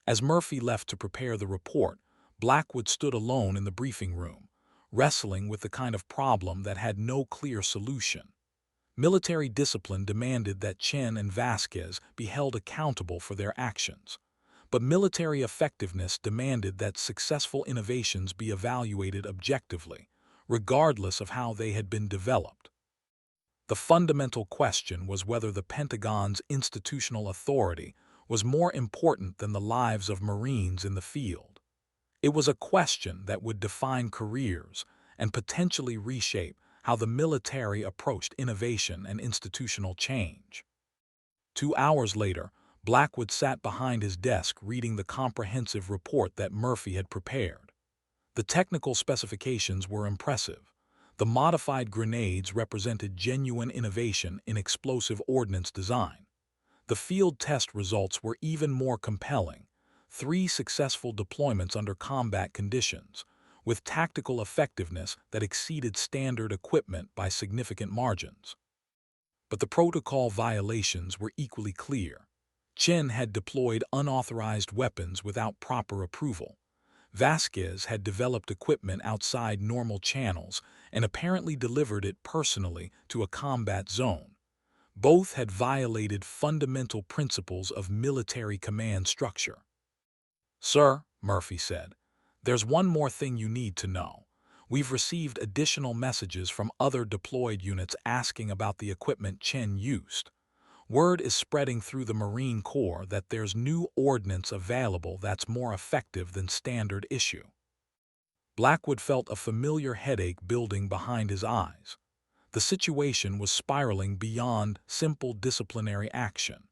As Murphy left to prepare the report, Blackwood stood alone in the briefing room, wrestling with the kind of problem that had no clear solution. Military discipline demanded that Chen and Vasquez be held accountable for their actions, but military effectiveness demanded that successful innovations be evaluated objectively, regardless of how they had been developed. The fundamental question was whether the Pentagon's institutional authority was more important than the lives of Marines in the field. It was a question that would define careers and potentially reshape how the military approached innovation and institutional change. 2 hours later, Blackwood sat behind his desk reading the comprehensive report that Murphy had prepared. The technical specifications were impressive. The modified grenades represented genuine innovation in explosive ordnance design. The field test results were even more compelling: 3 successful deployments under combat conditions, with tactical effectiveness that exceeded standard equipment by significant margins. But the protocol violations were equally clear. Chen had deployed unauthorized weapons without proper approval. Vasquez had developed equipment outside normal channels and apparently delivered it personally to a combat zone. Both had violated fundamental principles of military command structure. "Sir," Murphy said, "there's one more thing you need to know. We've received additional messages from other deployed units asking about the equipment Chen used. Word is spreading through the Marine Corps that there's new ordnance available that's more effective than standard issue. Blackwood felt a familiar headache building behind his eyes. The situation was spiraling beyond simple disciplinary action.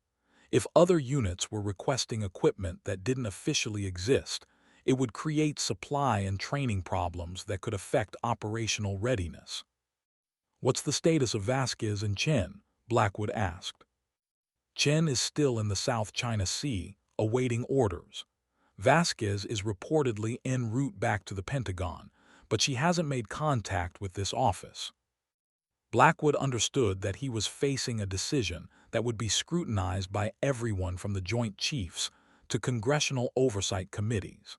If other units were requesting equipment that didn't officially exist, it would create supply and training problems that could affect operational readiness. "What's the status of Vasquez and Chen?" Blackwood asked. "Chen is still in the South China Sea, awaiting orders. Vasquez is reportedly en route back to the Pentagon, but she hasn't made contact with this office." Blackwood understood that he was facing a decision that would be scrutinized by everyone from the Joint Chiefs to congressional oversight committees.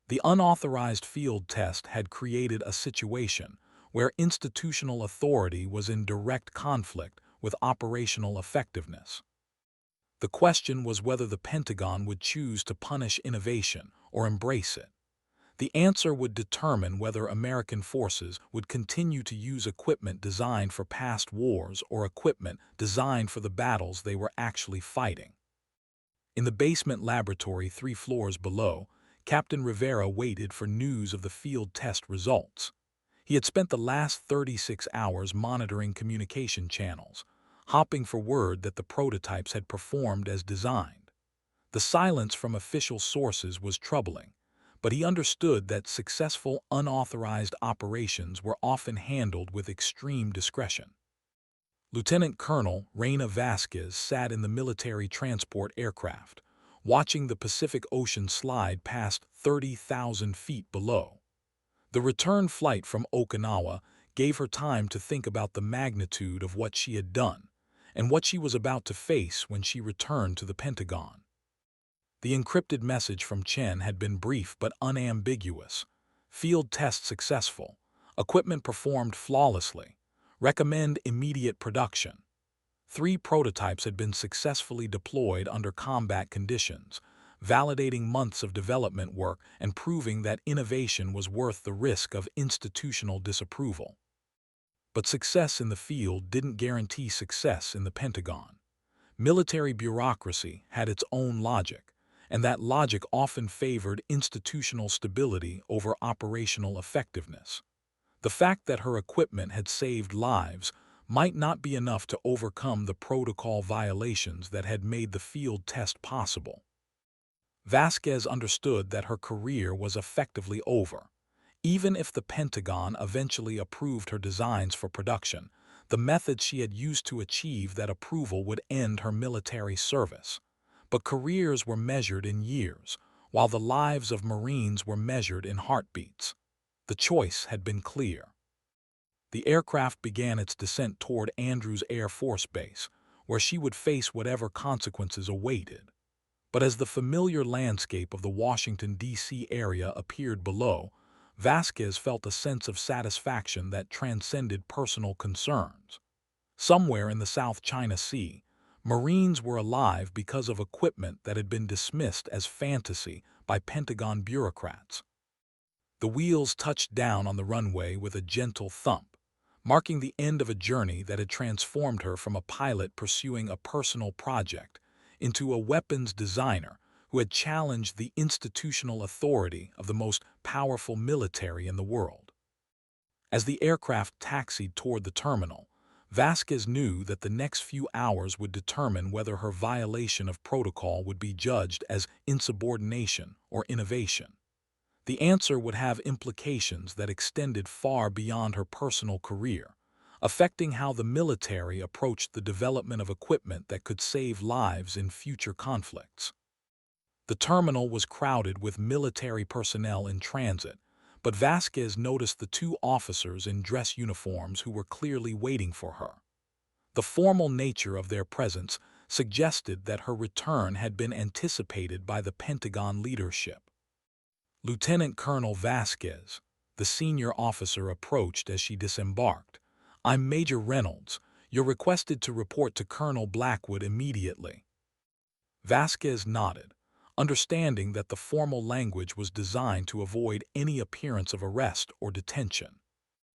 The unauthorized field test had created a situation where institutional authority was in direct conflict with operational effectiveness. The question was whether the Pentagon would choose to punish innovation or embrace it. The answer would determine whether American forces would continue to use equipment designed for past wars or equipment designed for the battles they were actually fighting. In the basement laboratory 3 floors below, Captain Rivera waited for news of the field test results. He had spent the last 36 hours monitoring communication channels, hopping for word that the prototypes had performed as designed. The silence from official sources was troubling, but he understood that successful unauthorized operations were often handled with extreme discretion. Lieutenant Colonel Reina Vasquez sat in the military transport aircraft, watching the Pacific Ocean slide past 30,000 feet below. The return flight from Okinawa gave her time to think about the magnitude of what she had done and what she was about to face when she returned to the Pentagon. The encrypted message from Chen had been brief but unambiguous. "Field test successful. Equipment performed flawlessly. Recommend immediate production." 3 prototypes had been successfully deployed under combat conditions, validating months of development work and proving that innovation was worth the risk of institutional disapproval. But success in the field didn't guarantee success in the Pentagon. Military bureaucracy had its own logic, and that logic often favored institutional stability over operational effectiveness. The fact that her equipment had saved lives might not be enough to overcome the protocol violations that had made the field test possible. Vasquez understood that her career was effectively over. Even if the Pentagon eventually approved her designs for production, the methods she had used to achieve that approval would end her military service. But careers were measured in years, while the lives of Marines were measured in heartbeats. The choice had been clear. The aircraft began its descent toward Andrews Air Force Base, where she would face whatever consequences awaited. But as the familiar landscape of the Washington, D.C. area appeared below, Vasquez felt a sense of satisfaction that transcended personal concerns. Somewhere in the South China Sea, Marines were alive because of equipment that had been dismissed as fantasy by Pentagon bureaucrats. The wheels touched down on the runway with a gentle thump, marking the end of a journey that had transformed her from a pilot pursuing a personal project into a weapons designer who had challenged the institutional authority of the most powerful military in the world. As the aircraft taxied toward the terminal, Vasquez knew that the next few hours would determine whether her violation of protocol would be judged as insubordination or innovation. The answer would have implications that extended far beyond her personal career, affecting how the military approached the development of equipment that could save lives in future conflicts. The terminal was crowded with military personnel in transit, but Vasquez noticed the 2 officers in dress uniforms who were clearly waiting for her. The formal nature of their presence suggested that her return had been anticipated by the Pentagon leadership. Lieutenant Colonel Vasquez, the senior officer, approached as she disembarked. "I'm Major Reynolds. You're requested to report to Colonel Blackwood immediately." Vasquez nodded, understanding that the formal language was designed to avoid any appearance of arrest or detention.